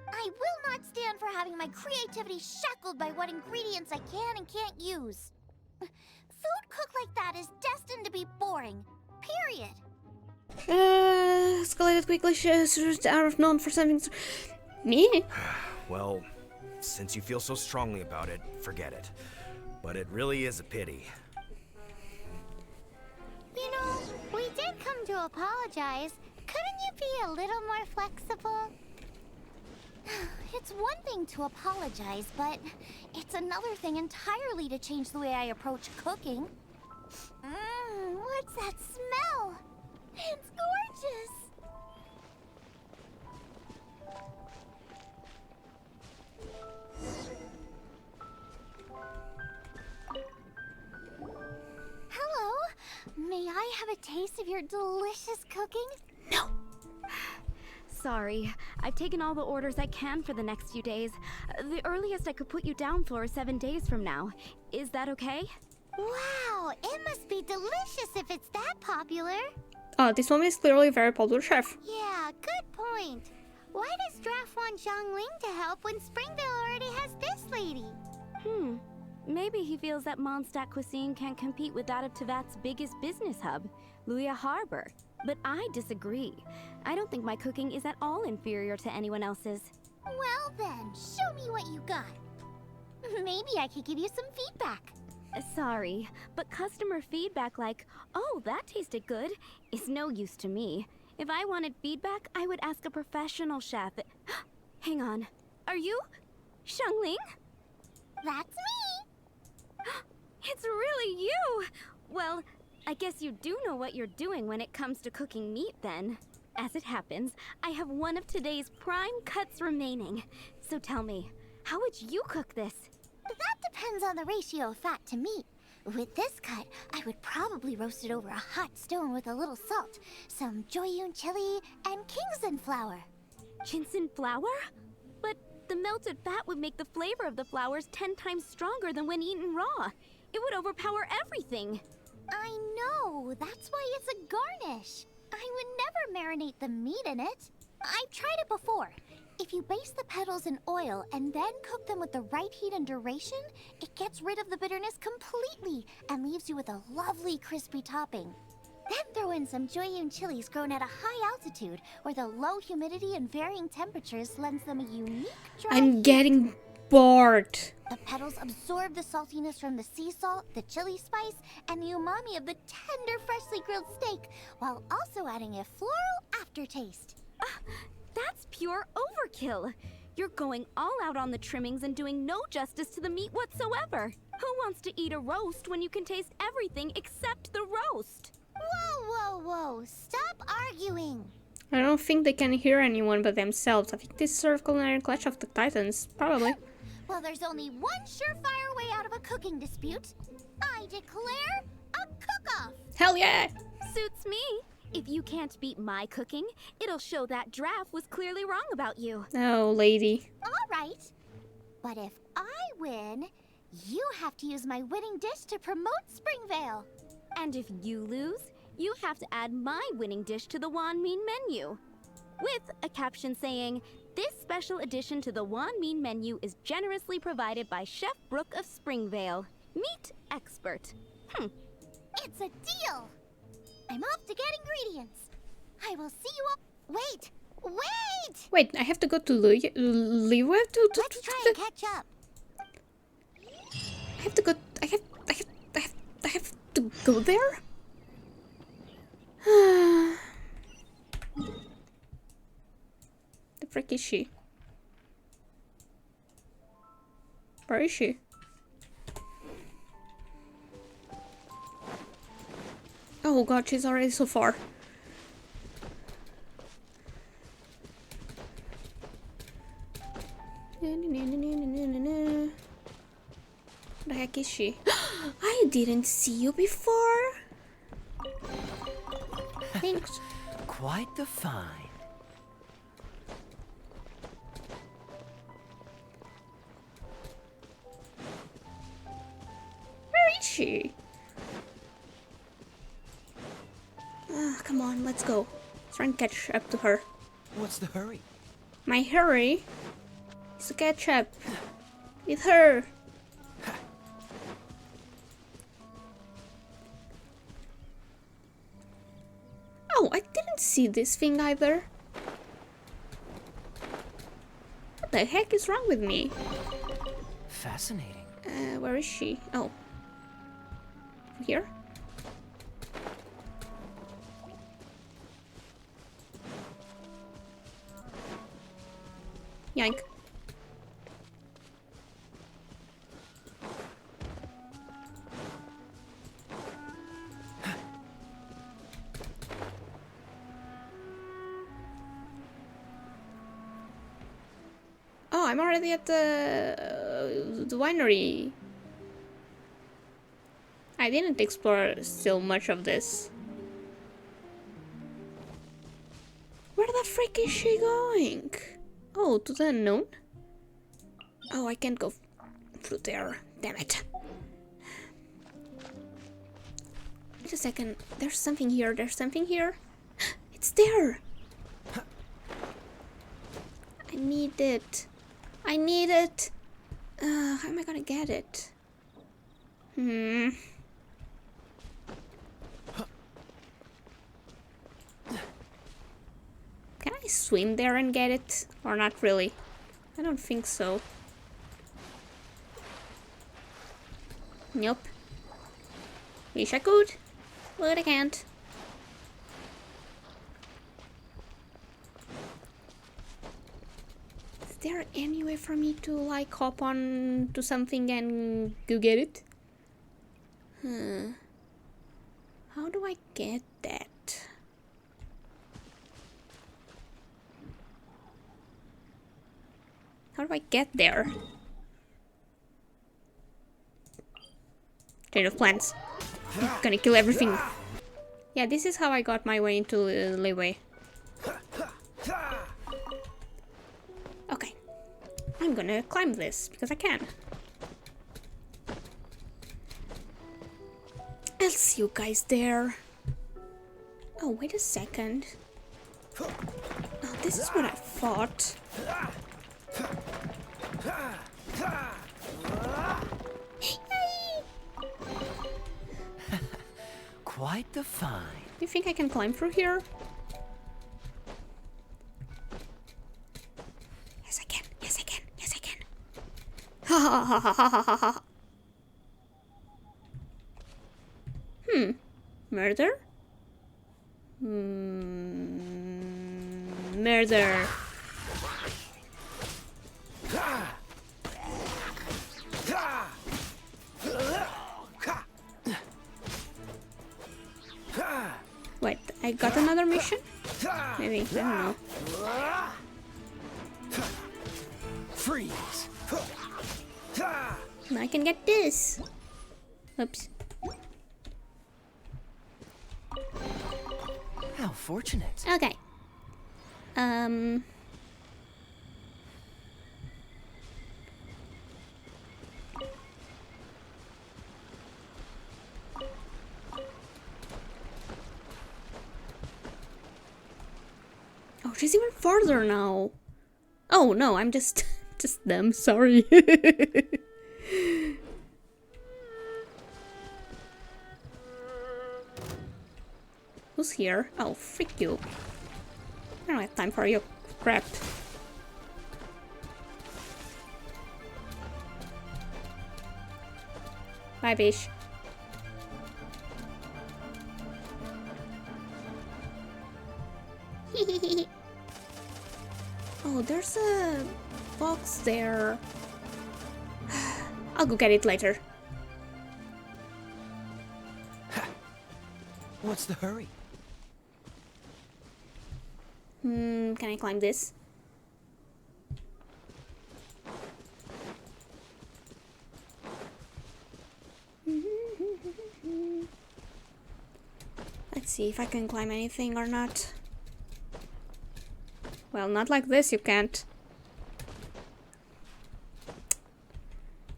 I will not stand for having my creativity shackled by what ingredients I can and can't use. Food cooked like that is destined to be boring. Period. Escalated quickly. Out of known for something. Me? Well, since you feel so strongly about it, forget it. But it really is a pity. You know, we did come to apologize. Couldn't you be a little more flexible? It's one thing to apologize, but it's another thing entirely to change the way I approach cooking. What's that smell? It's gorgeous! Hello? May I have a taste of your delicious cooking? No. Sorry, I've taken all the orders I can for the next few days. The earliest I could put you down for is 7 days from now. Is that okay? Wow, it must be delicious if it's that popular. Oh, this woman is clearly a very popular chef. Yeah, good point. Why does Draft want Xiangling to help when Springvale already has this lady? Maybe he feels that Mondstadt cuisine can't compete with that of Teyvat's biggest business hub, Liyue Harbor. But I disagree. I don't think my cooking is at all inferior to anyone else's. Well then, show me what you got. Maybe I could give you some feedback. Sorry, but customer feedback like, oh, that tasted good, is no use to me. If I wanted feedback, I would ask a professional chef. Hang on. Are you Xiangling? That's me! It's really you! Well, I guess you do know what you're doing when it comes to cooking meat then. As it happens, I have one of today's prime cuts remaining. So tell me, how would you cook this? That depends on the ratio of fat to meat. With this cut, I would probably roast it over a hot stone with a little salt, some Joyun chili, and Kingston flour. Ginseng flour? But the melted fat would make the flavor of the flowers 10 times stronger than when eaten raw. It would overpower everything. I know, that's why it's a garnish. I would never marinate the meat in it. I've tried it before. If you baste the petals in oil and then cook them with the right heat and duration, it gets rid of the bitterness completely and leaves you with a lovely crispy topping. Then throw in some Joyun chilies grown at a high altitude, where the low humidity and varying temperatures lends them a unique dry I'm heat. getting bored. The petals absorb the saltiness from the sea salt, the chili spice, and the umami of the tender, freshly grilled steak, while also adding a floral aftertaste. That's pure overkill. You're going all out on the trimmings and doing no justice to the meat whatsoever. Who wants to eat a roast when you can taste everything except the roast? Whoa, whoa, whoa! Stop arguing! I don't think they can hear anyone but themselves. I think this sort of culinary clash of the titans, probably. Well, there's only one surefire way out of a cooking dispute. I declare a cook-off! Hell yeah! Suits me. If you can't beat my cooking, it'll show that Draft was clearly wrong about you. Oh, lady. All right. But if I win, you have to use my winning dish to promote Springvale. And if you lose, you have to add my winning dish to the Wan Min menu. With a caption saying, "This special addition to the Wan Min menu is generously provided by Chef Brooke of Springvale, meat expert." It's a deal! I'm off to get ingredients. I will see you all. Wait! Wait! Wait, I have to go to Liwa to Let's try and catch up. I have to go. I have to go there? The frick is she? Where is she? Oh god, she's already so far. The heck is she? I didn't see you before. Thanks. Quite the find. Where is she? Come on, let's go. Let's try and catch up to her. What's the hurry? My hurry is to catch up with her. Oh, I didn't see this thing either. What the heck is wrong with me? Fascinating. Where is she? Oh. Here? Yank. Oh, I'm already at the winery. I didn't explore still much of this. Where the frick is she going? Oh, to the unknown? Oh, I can't go through there. Damn it. Wait a second. There's something here. There's something here. It's there. I need it. I need it. How am I gonna get it? Can I swim there and get it? Or not really? I don't think so. Nope. Wish I could, but I can't. Is there any way for me to like hop on to something and go get it? How do I get that? How do I get there? Change of plans. Gonna kill everything. Yeah, this is how I got my way into Leeway. Okay. I'm gonna climb this, because I can. I'll see you guys there. Oh, wait a second. Oh, this is what I thought. Quite the find. You think I can climb through here? Yes, I can. Yes, I can. Yes, I can. Ha ha ha ha ha ha ha. Murder? Murder. Wait, I got another mission? Maybe, I don't know. Freeze. Now I can get this. Oops. How fortunate. Okay. Oh, she's even farther now. Oh no, I'm just them, sorry. Who's here? Oh, freak you. I don't have time for your crap. Bye, bitch. Oh, there's a box there. I'll go get it later. What's the hurry? Can I climb this? Let's see if I can climb anything or not. Well, not like this, you can't.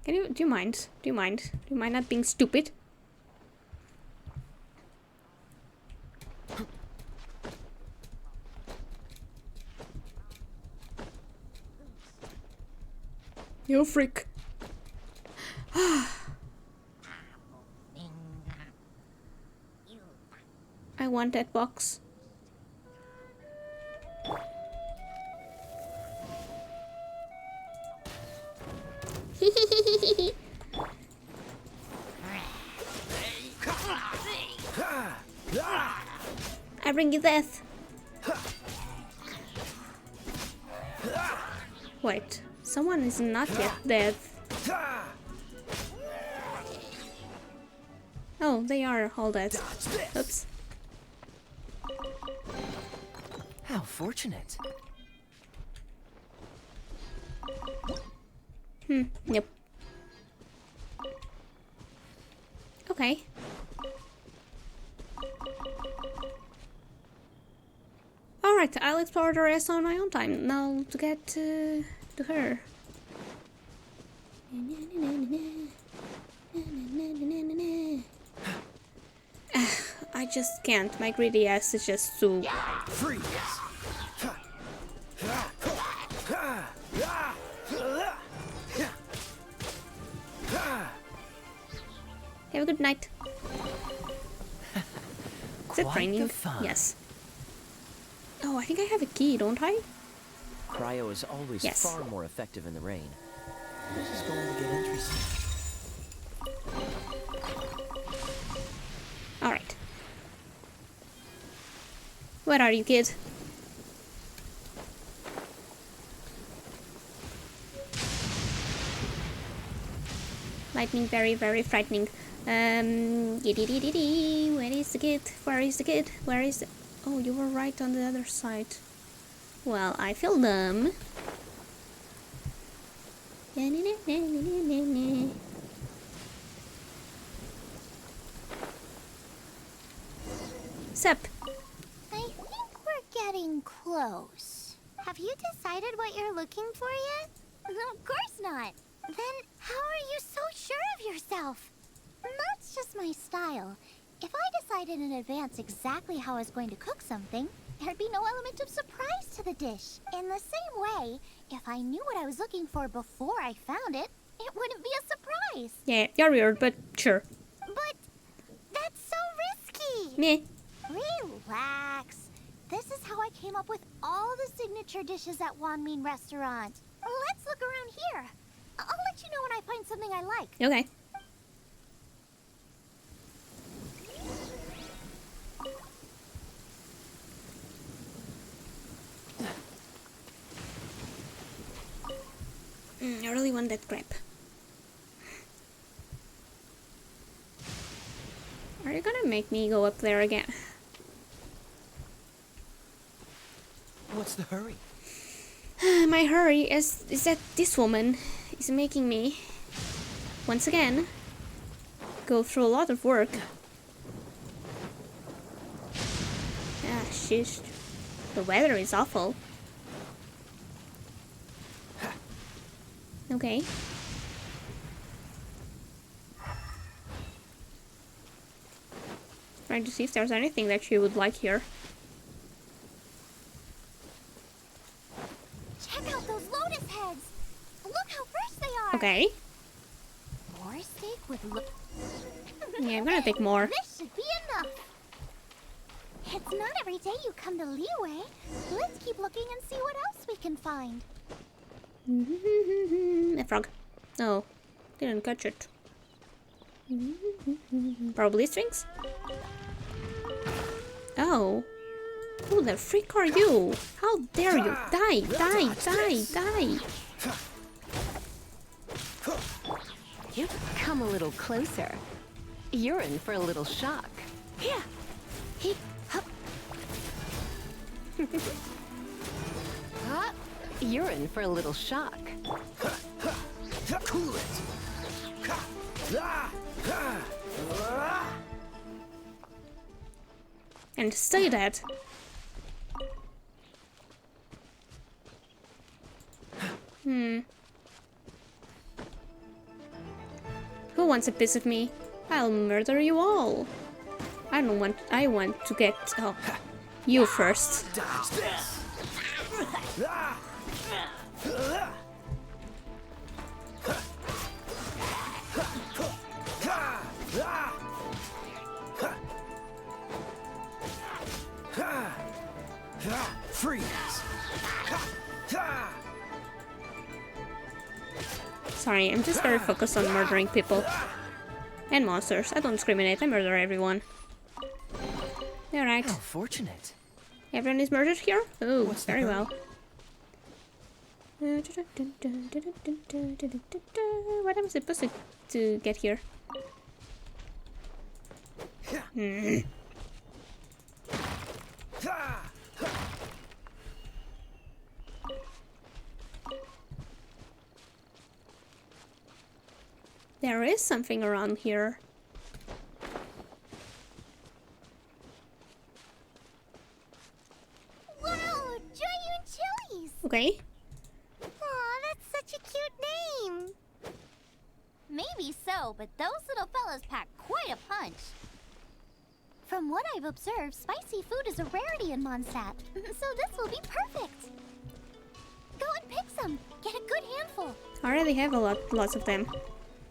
Can you, do you mind? Do you mind? Do you mind not being stupid? You freak. I want that box. I bring you death. Wait, someone is not yet dead. Oh, they are all dead. Oops. How fortunate. Yep. Okay. Alright, I'll explore the rest on my own time. Now to get to her. I just can't. My greedy ass is just too... Freeze. Have a good night. Is it raining? Fun. Yes. Oh, I think I have a key, don't I? Cryo is always Yes. far more effective in the rain. This is going to get interesting. Alright. Where are you, kid? Lightning, very, very frightening. Where is the kid? Where is the kid? Where is the... Oh, you were right on the other side. Well, I feel dumb. Sup? I think we're getting close. Have you decided what you're looking for yet? Of course not. Then how are you so sure of yourself? That's just my style. If I decided in advance exactly how I was going to cook something, there'd be no element of surprise to the dish. In the same way, if I knew what I was looking for before I found it, it wouldn't be a surprise. Yeah, you're weird, but sure. But that's so risky. Meh. Relax. This is how I came up with all the signature dishes at Wanmin Restaurant. Let's look around here. I'll let you know when I find something I like. Okay. I really want that crap. Are you gonna make me go up there again? What's the hurry? My hurry is that this woman is making me, once again, go through a lot of work. Ah, sheesh. The weather is awful. Okay. Trying to see if there's anything that she would like here. Check out those lotus heads. Look how fresh they are. Okay. More steak with Yeah, I'm gonna take more. This should be enough. It's not every day you come to Liyue. Let's keep looking and see what else we can find. A frog. Oh, didn't catch it. Probably strings? Oh. Who the freak are you? How dare you? Die, die, die, die. You've come a little closer. You're in for a little shock. Here. He. You're in for a little shock. Cool it. And stay dead. Who wants a piece of me? I'll murder you all. I want to get you first. Freeze! Sorry, I'm just very focused on murdering people. And monsters. I don't discriminate, I murder everyone. Alright. How fortunate. Everyone is murdered here? Oh, What's the very hurry? well. What am I supposed to get here? There is something around here. Wow, Joyun Chilies! Okay. Aw, that's such a cute name. Maybe so, but those little fellas pack quite a punch. From what I've observed, spicy food is a rarity in Mondstadt, so this will be perfect. Go and pick some. Get a good handful. I already have lots of them.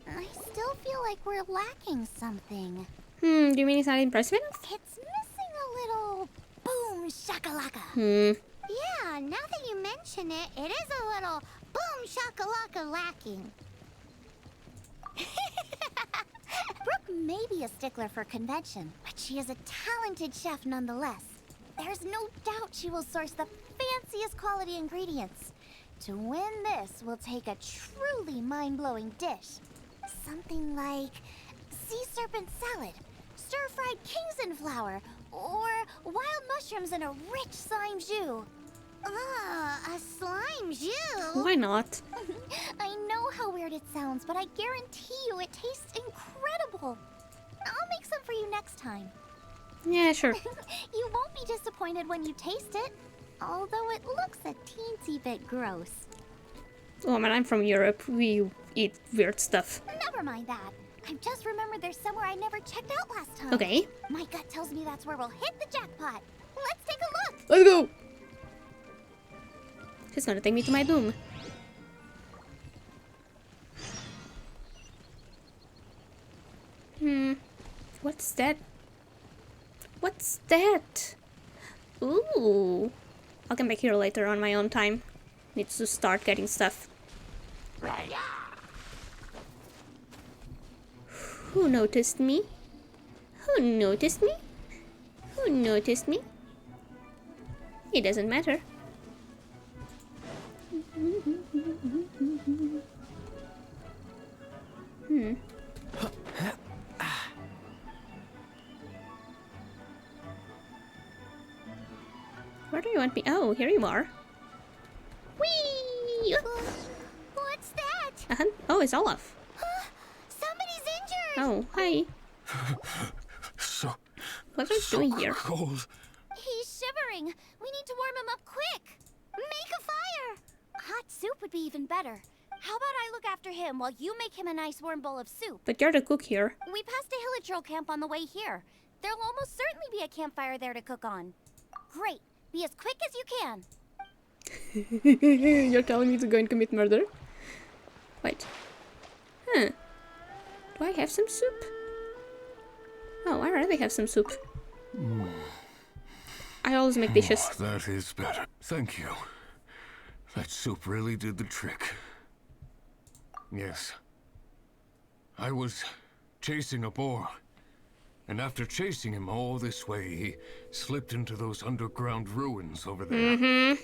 I still feel like we're lacking something. Do you mean it's not impressive enough? It's missing a little boom shakalaka. Yeah, now that you mention it, it is a little boom shakalaka lacking. Brooke may be a stickler for convention, but she is a talented chef nonetheless. There's no doubt she will source the fanciest quality ingredients. To win this, we'll take a truly mind-blowing dish. Something like sea serpent salad, stir-fried Kingston flour, or wild mushrooms in a rich slime jus. A slime jus? Why not? I know how weird it sounds, but I guarantee you it tastes incredible. I'll make some for you next time. Yeah, sure. You won't be disappointed when you taste it. Although it looks a teensy bit gross. Oh man, I'm from Europe. We eat weird stuff. Never mind that. I've just remembered there's somewhere I never checked out last time. Okay. My gut tells me that's where we'll hit the jackpot. Let's take a look. Let's go! She's gonna take me to my doom. What's that? What's that? Ooh. I'll come back here later on my own time. Needs to start getting stuff. Who noticed me? Who noticed me? Who noticed me? It doesn't matter. Where do you want me? Oh, here you are. Whee! What's that? Oh, it's Olaf. Somebody's injured. Oh, hi. So What are you doing here? cold. He's shivering. We need to warm him up quick. Make a fire. Hot soup would be even better. How about I look after him while you make him a nice warm bowl of soup? But you're the cook here. We passed a Hilichurl camp on the way here. There'll almost certainly be a campfire there to cook on. Great. Be as quick as you can. You're telling me to go and commit murder? Wait. Do I have some soup? Oh, I already have some soup. I always make dishes. That is better. Thank you. That soup really did the trick. Yes. I was chasing a boar. And after chasing him all this way, he slipped into those underground ruins over there.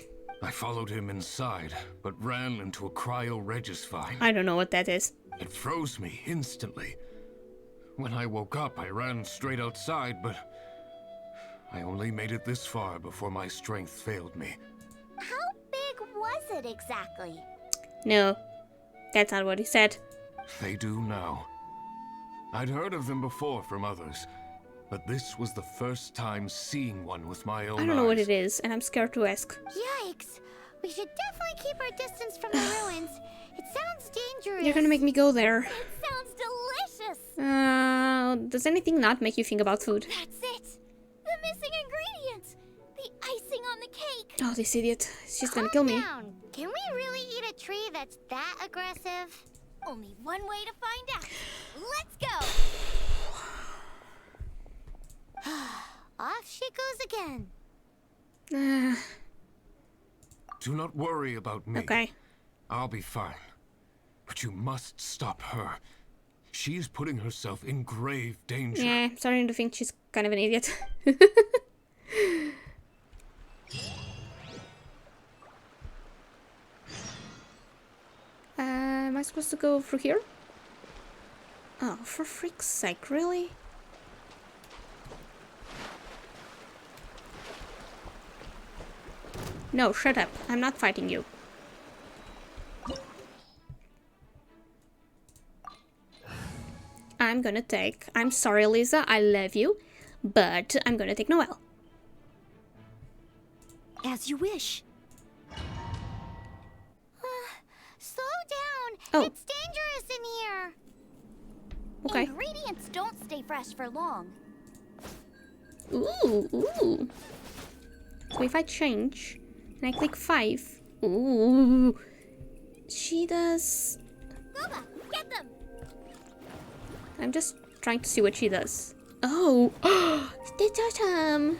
I followed him inside, but ran into a cryo-regis vine. I don't know what that is. It froze me instantly. When I woke up, I ran straight outside, but I only made it this far before my strength failed me. How big was it exactly? No, that's not what he said. They do now. I'd heard of them before from others, but this was the first time seeing one with my own eyes. I don't know what it is, and I'm scared to ask. Yikes. We should definitely keep our distance from the ruins. It sounds dangerous. You're gonna make me go there. It sounds delicious. Does anything not make you think about food? That's it. The missing ingredient. The icing on the cake. Oh, this idiot. She's gonna kill me. Down. Can we really eat a tree that's that aggressive? Only one way to find out. Let's go. Off she goes again. Do not worry about me. Okay. I'll be fine. But you must stop her. She is putting herself in grave danger. Yeah, I'm starting to think she's kind of an idiot. Am I supposed to go through here? Oh, for freak's sake, really? No, shut up. I'm not fighting you. I'm gonna take... I'm sorry, Lisa. I love you. But I'm gonna take Noelle. As you wish. Slow down. Oh. It's dangerous in here. Okay. Ingredients don't stay fresh for long. Ooh, ooh. So if I change and I click 5, ooh, she does. Boba, get them. I'm just trying to see what she does. Oh, the totem.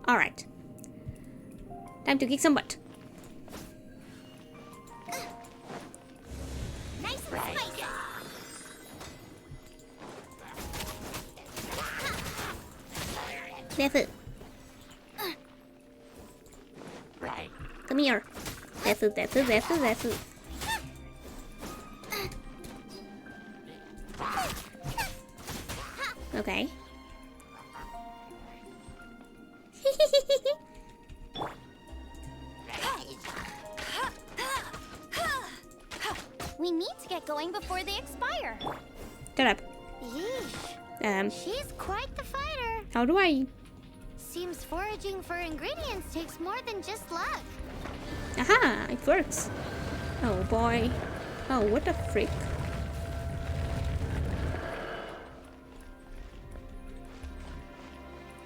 All right, time to kick some butt. Nice and spicy. Left. Come here. Left. Okay. We need to get going before they expire. Shut up. Yeesh. She's quite the fighter. How do I... Seems foraging for ingredients takes more than just luck. Aha! It works. Oh boy. Oh, what the frick?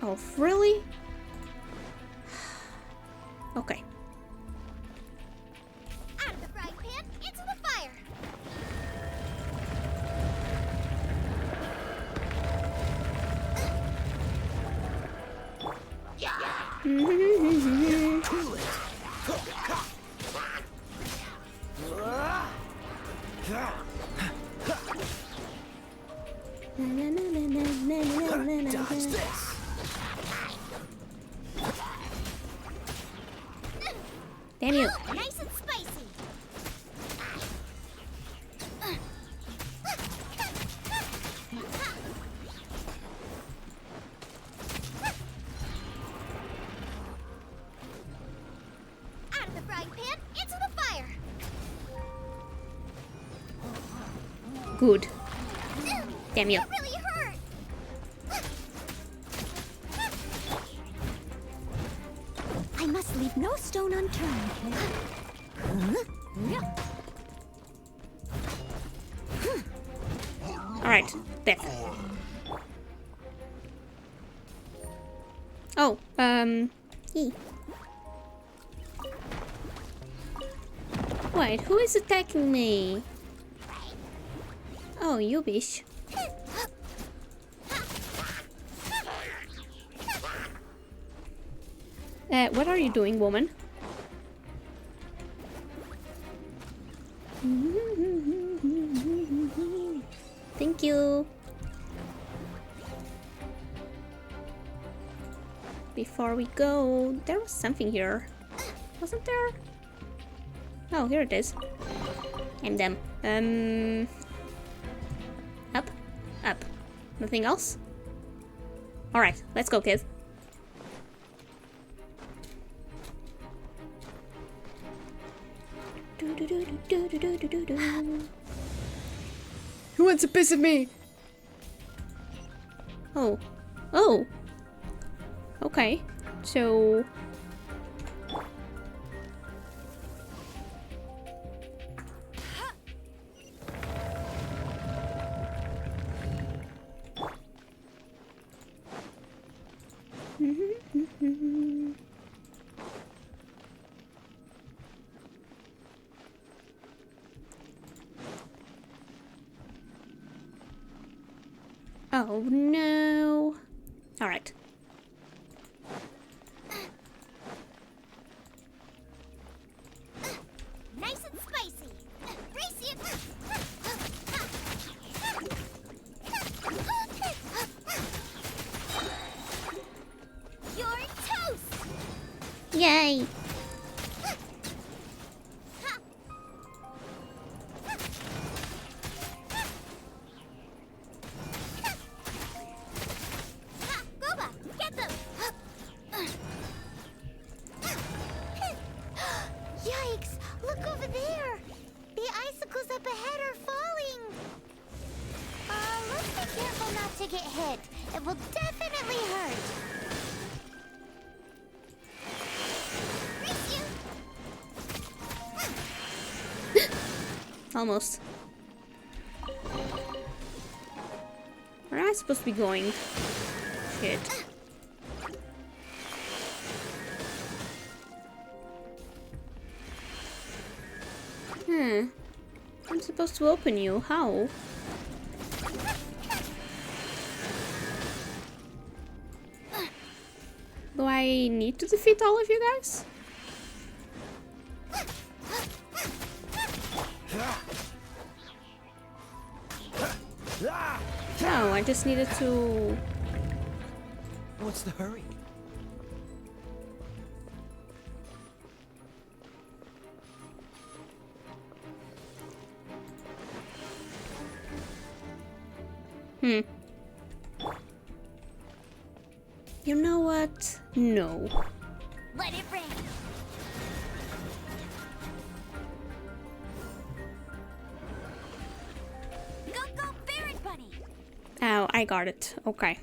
Oh, really? Okay. Out of the frying pan, into the fire. Dodge this. Damn you. Nice and spicy. Out of the frying pan, into the fire. Good. Damn you. That really hurt. I must leave no stone unturned. Alright, death. Oh, E. Wait, who is attacking me? Oh, you bitch. What are you doing, woman? Thank you. Before we go, there was something here. Wasn't there? Oh, here it is. Aim them. Up. Up. Nothing else? Alright, let's go, kid. Who wants a piece of me? Oh. Oh. Okay. So... Oh no. All right. Nice and spicy. Racy and... You're toast. Yay. Yikes! Look over there! The icicles up ahead are falling! Let's be careful not to get hit. It will definitely hurt. Race you! Almost. Where am I supposed to be going? Shit. I'm supposed to open you. How? Do I need to defeat all of you guys? No, I just needed to... What's the hurry? You know what? No. Let it rain. Go, go, Baron Bunny! Ow, I got it. Okay.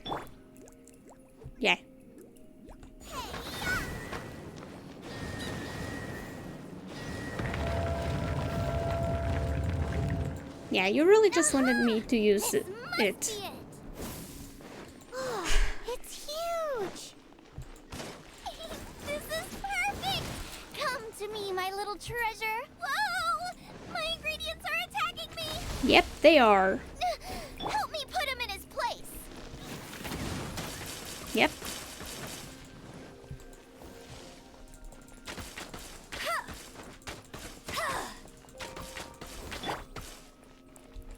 Yeah. Yeah, you really just wanted me to use it. Oh, it's huge! This is perfect! Come to me, my little treasure! Whoa! My ingredients are attacking me! Yep, they are. Help me put him in his place! Yep.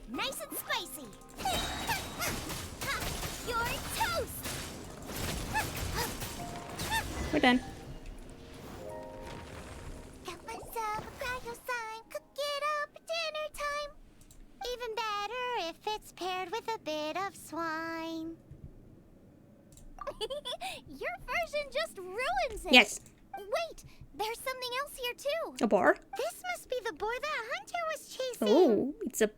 Nice and spicy! You're toast! We're done. Got myself a cryo sign, cook it up at dinner time. Even better if it's paired with a bit of swine. Your version just ruins it. Yes. Wait, there's something else here too. A boar? This must be the boar that Hunter was chasing. Oh, it's a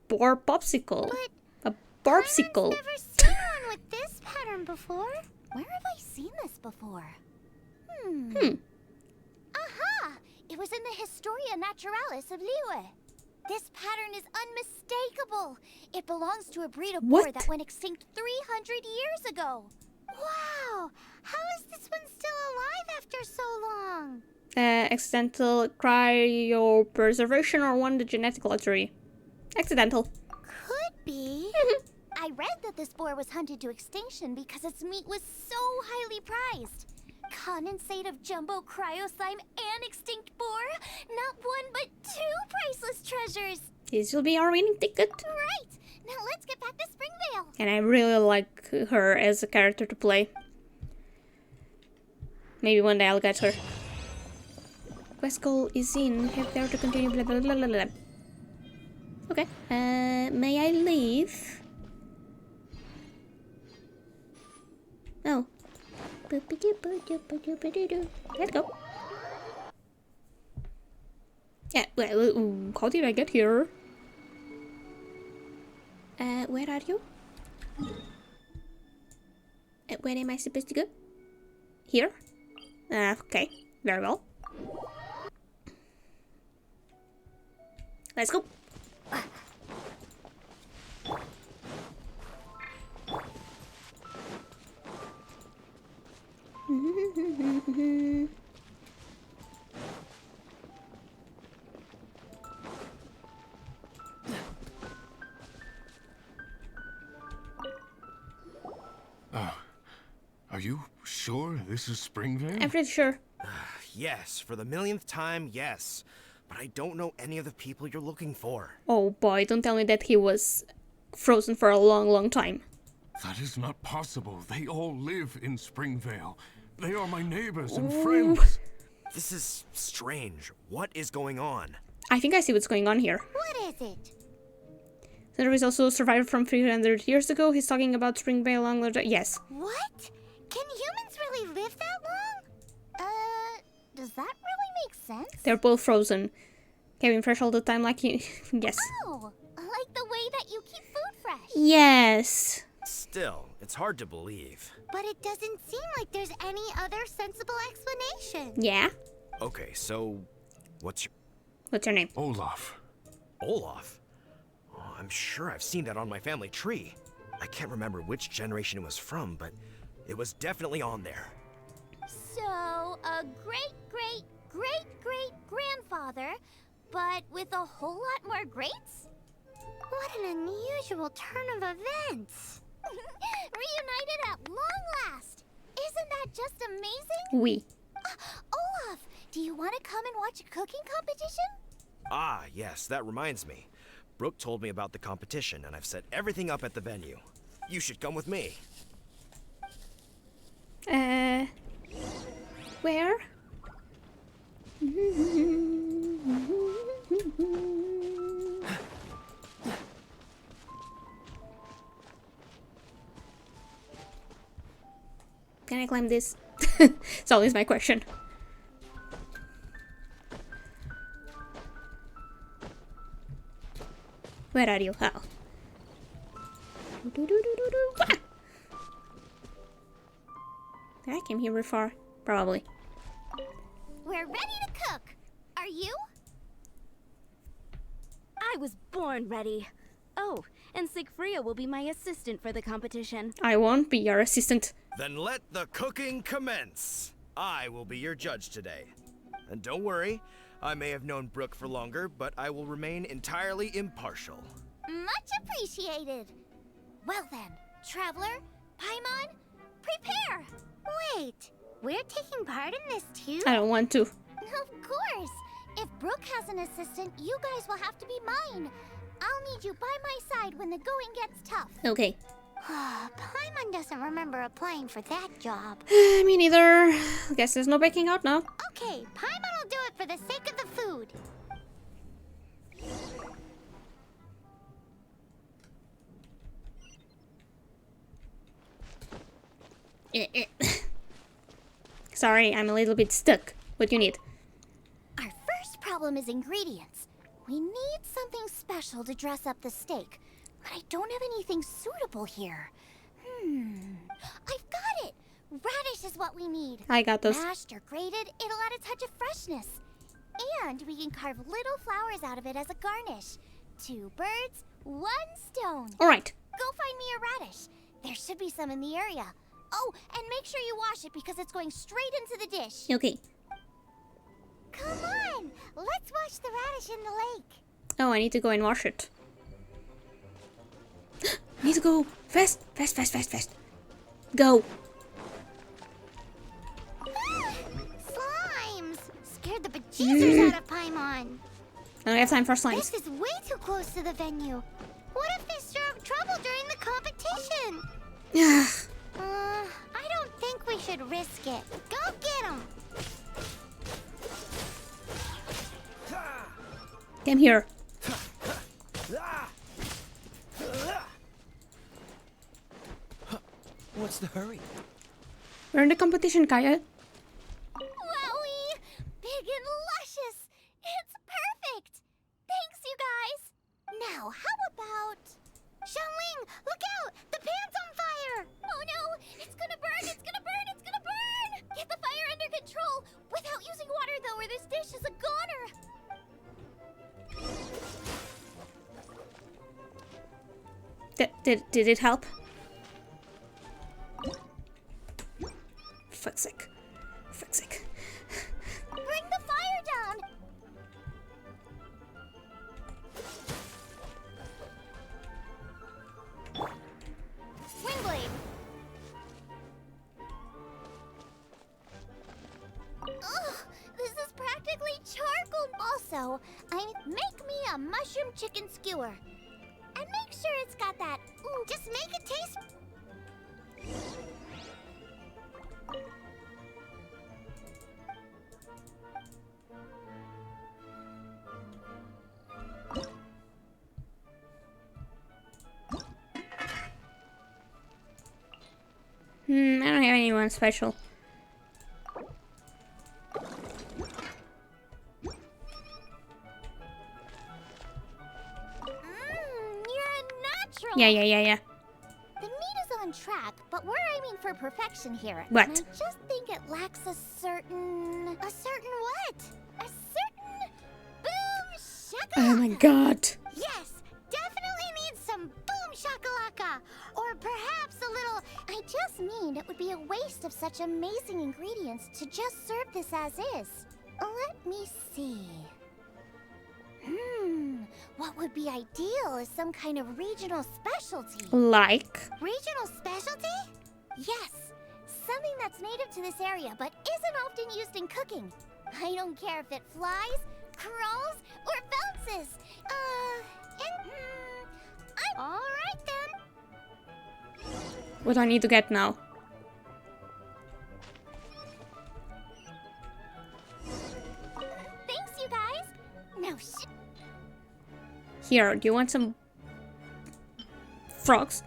boar popsicle. But a barpsicle. I've never seen one with this pattern before. Where have I seen this before? Aha! It was in the Historia Naturalis of Liyue. This pattern is unmistakable. It belongs to a breed of boar that went extinct 300 years ago. Wow! How is this one still alive after so long? Accidental cryopreservation or won the genetic lottery? Accidental. Could be. I read that this boar was hunted to extinction because its meat was so highly prized. Condensate of jumbo cryo slime and extinct boar? Not one but two priceless treasures! This will be our winning ticket. Right! Now let's get back to Springvale! And I really like her as a character to play. Maybe one day I'll get her. Quest goal is in. Head there to continue blah blah blah blah blah. Okay. May I leave? Oh. Let's go. Yeah, well, how did I get here? Where are you? Where am I supposed to go? Here? Okay, very well. Let's go. Are you sure this is Springvale? I'm pretty sure. Yes, for the millionth time, yes. But I don't know any of the people you're looking for. Oh boy, don't tell me that he was frozen for a long, long time. That is not possible. They all live in Springvale. They are my neighbors and friends. This is strange. What is going on? I think I see what's going on here. What is it? There is also a survivor from 300 years ago. He's talking about Springvale long. Yes. What? Can humans really live that long? Does that really make sense? They're both frozen. Keeping fresh all the time like you. Yes. Oh, like the way that you keep food fresh. Yes. Still, it's hard to believe. But it doesn't seem like there's any other sensible explanation. Yeah? Okay, so what's your name? Olaf. Olaf? Oh, I'm sure I've seen that on my family tree. I can't remember which generation it was from, but it was definitely on there. So, a great-great-great-great-grandfather, but with a whole lot more greats? What an unusual turn of events. Reunited at long last. Isn't that just amazing? Oui. Olaf, do you want to come and watch a cooking competition? Ah, yes, that reminds me. Brooke told me about the competition, and I've set everything up at the venue. You should come with me. Where? Can I climb this? It's always my question. Where are you? Oh. Ah! I came here before, probably. We're ready to cook. Are you? I was born ready. Oh, and Sigfria will be my assistant for the competition. I won't be your assistant. Then let the cooking commence. I will be your judge today. And don't worry, I may have known Brooke for longer, but I will remain entirely impartial. Much appreciated. Well then, Traveler, Paimon, prepare! Wait, we're taking part in this too? I don't want to. Of course! If Brooke has an assistant, you guys will have to be mine. I'll need you by my side when the going gets tough. Okay. Paimon doesn't remember applying for that job. Me neither. Guess there's no backing out now. Okay, Paimon will do it for the sake of the food. Sorry, I'm a little bit stuck. What do you need? Our first problem is ingredients. We need something special to dress up the steak, but I don't have anything suitable here. I've got it! Radish is what we need. I got those. Mashed or grated, it'll add a touch of freshness. And we can carve little flowers out of it as a garnish. 2 birds, 1 stone. Alright. Go find me a radish. There should be some in the area. Oh, and make sure you wash it because it's going straight into the dish. Okay. Come on! Let's wash the radish in the lake. Oh, I need to go and wash it. I need to go. Fast, fast, fast, fast, fast. Go. Slimes! Scared the bejesus out of Paimon. I don't have time for slimes. This is way too close to the venue. What if they stir up trouble during the competition? I don't think we should risk it. Go get them! Come here. What's the hurry? We're in the competition, Kaya. Wowie! Big and luscious! It's perfect! Thanks, you guys! Now, how about... Xiangling, look out! The pan's on fire! Oh no! It's gonna burn! It's gonna burn! It's gonna burn! Get the fire under control! Without using water, though, or this dish is a goner! Did it help? Fuck's sake. Fuck's sake. Bring the fire down! Swing blade! Ugh, this is practically charcoal. Also, make me a mushroom chicken skewer. And make sure it's got that, just make it taste... I don't have anyone special. You're a natural! Yeah. The meat is on track, but we're aiming for perfection here. What? And I just think it lacks a certain... A certain what? A certain... Boom shakalaka! Oh my god. Yes! Definitely needs some boom shakalaka! Or perhaps a little... I just mean it would be a waste of such amazing ingredients to just serve this as is. Let me see... What would be ideal is some kind of regional specialty. Like? Regional specialty? Yes. Something that's native to this area but isn't often used in cooking. I don't care if it flies, crawls, or bounces. I'm alright then. What do I need to get now? Thanks, you guys. No Here, do you want some frogs?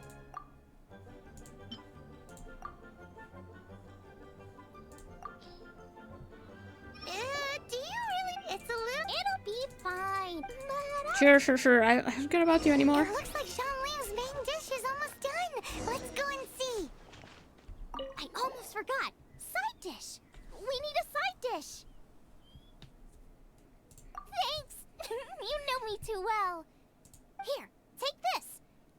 Do you really? It's a little... It'll be fine. Sure. I forget about you anymore. It looks like Xiangling's main dish is almost done. forgot. Side dish. We need a side dish. Thanks. You know me too well. Here, take this.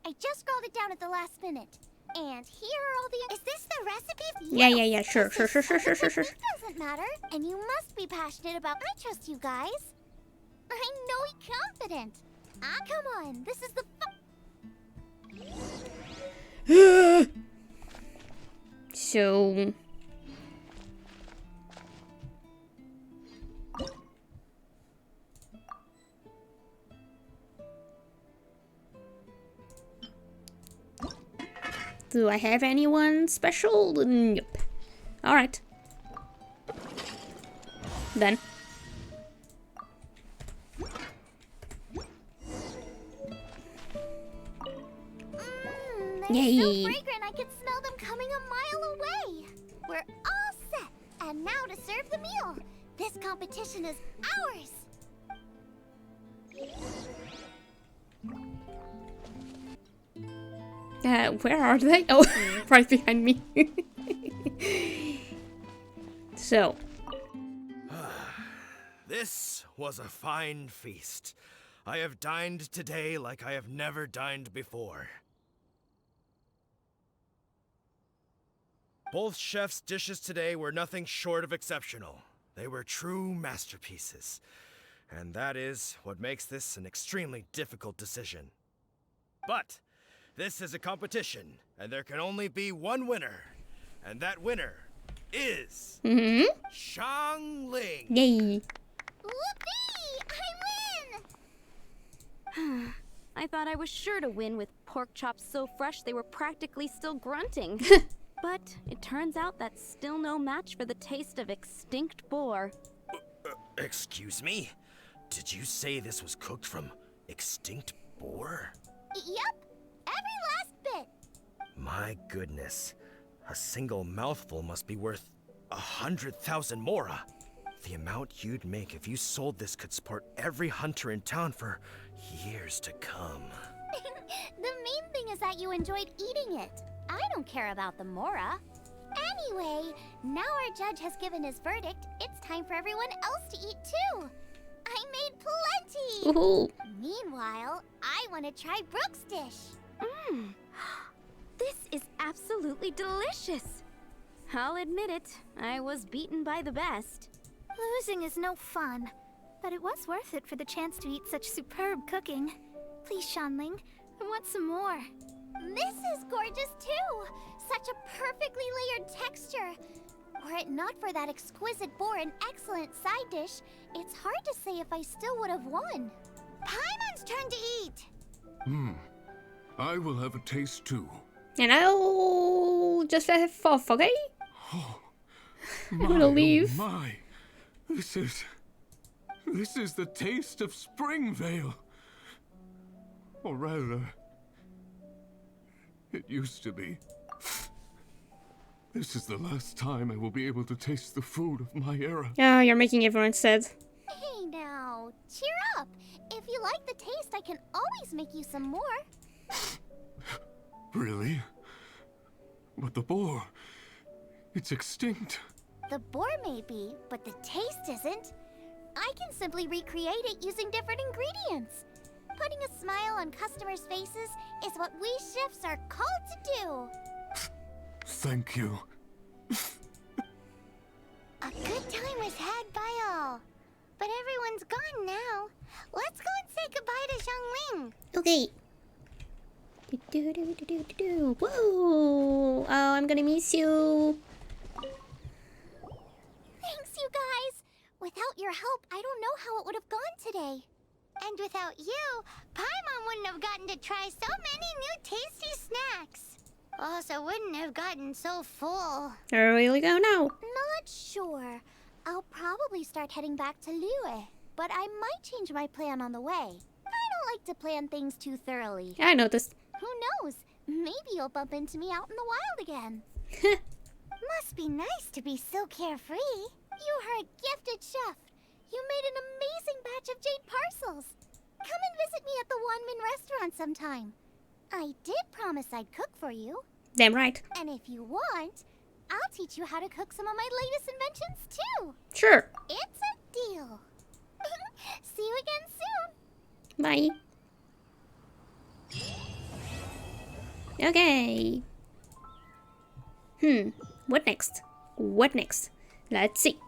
I just scrawled it down at the last minute. And here are all the... Is this the recipe? Yeah. Sure. It doesn't matter. And you must be passionate about... I trust you guys. I know you're confident. Ah, come on. This is the... So... Do I have anyone special? Nope. Alright. Then. They're Yay. so fragrant I could smell them coming a mile away. We're all set. And now to serve the meal. This competition is ours. Where are they? Oh, right behind me. So. This was a fine feast. I have dined today like I have never dined before. Both chefs' dishes today were nothing short of exceptional. They were true masterpieces. And that is what makes this an extremely difficult decision. But this is a competition, and there can only be one winner. And that winner is... Xiangling! Yay! Whoopee! I win! I thought I was sure to win with pork chops so fresh they were practically still grunting. But it turns out that's still no match for the taste of extinct boar. Excuse me? Did you say this was cooked from extinct boar? Yep, every last bit. My goodness. A single mouthful must be worth 100,000 mora. The amount you'd make if you sold this could support every hunter in town for years to come. The main thing is that you enjoyed eating it. I don't care about the mora. Anyway, now our judge has given his verdict. It's time for everyone else to eat too. I made plenty. Woohoo. Meanwhile, I want to try Brooke's dish. This is absolutely delicious. I'll admit it, I was beaten by the best. Losing is no fun, but it was worth it for the chance to eat such superb cooking. Please, Xiangling, I want some more. This is gorgeous too! Such a perfectly layered texture. Were it not for that exquisite boar and excellent side dish, it's hard to say if I still would have won. Paimon's turn to eat! I will have a taste too. And I'll just have off, okay? I'm gonna leave. Oh my. This is the taste of Springvale. Or rather, it used to be. This is the last time I will be able to taste the food of my era. Oh, you're making everyone sad. Hey now, cheer up. If you like the taste, I can always make you some more. Really? But the boar, it's extinct. The boar may be, but the taste isn't. I can simply recreate it using different ingredients. Putting a smile on customers' faces is what we chefs are called to do. Thank you. A good time was had by all. But everyone's gone now. Let's go and say goodbye to Xiangling. Okay. Whoa! Oh, I'm gonna miss you. Thanks, you guys. Without your help, I don't know how it would have gone today. And without you, Paimon wouldn't have gotten to try so many new tasty snacks. Also wouldn't have gotten so full. Where will we go now? Not sure. I'll probably start heading back to Liyue, but I might change my plan on the way. I don't like to plan things too thoroughly. I noticed. Who knows? Maybe you'll bump into me out in the wild again. Must be nice to be so carefree. You are a gifted chef. You made an amazing batch of jade parcels. Come and visit me at the Wanmin restaurant sometime. I did promise I'd cook for you. Damn right. And if you want, I'll teach you how to cook some of my latest inventions too. Sure. It's a deal. See you again soon. Bye. Okay. What next? What next? Let's see.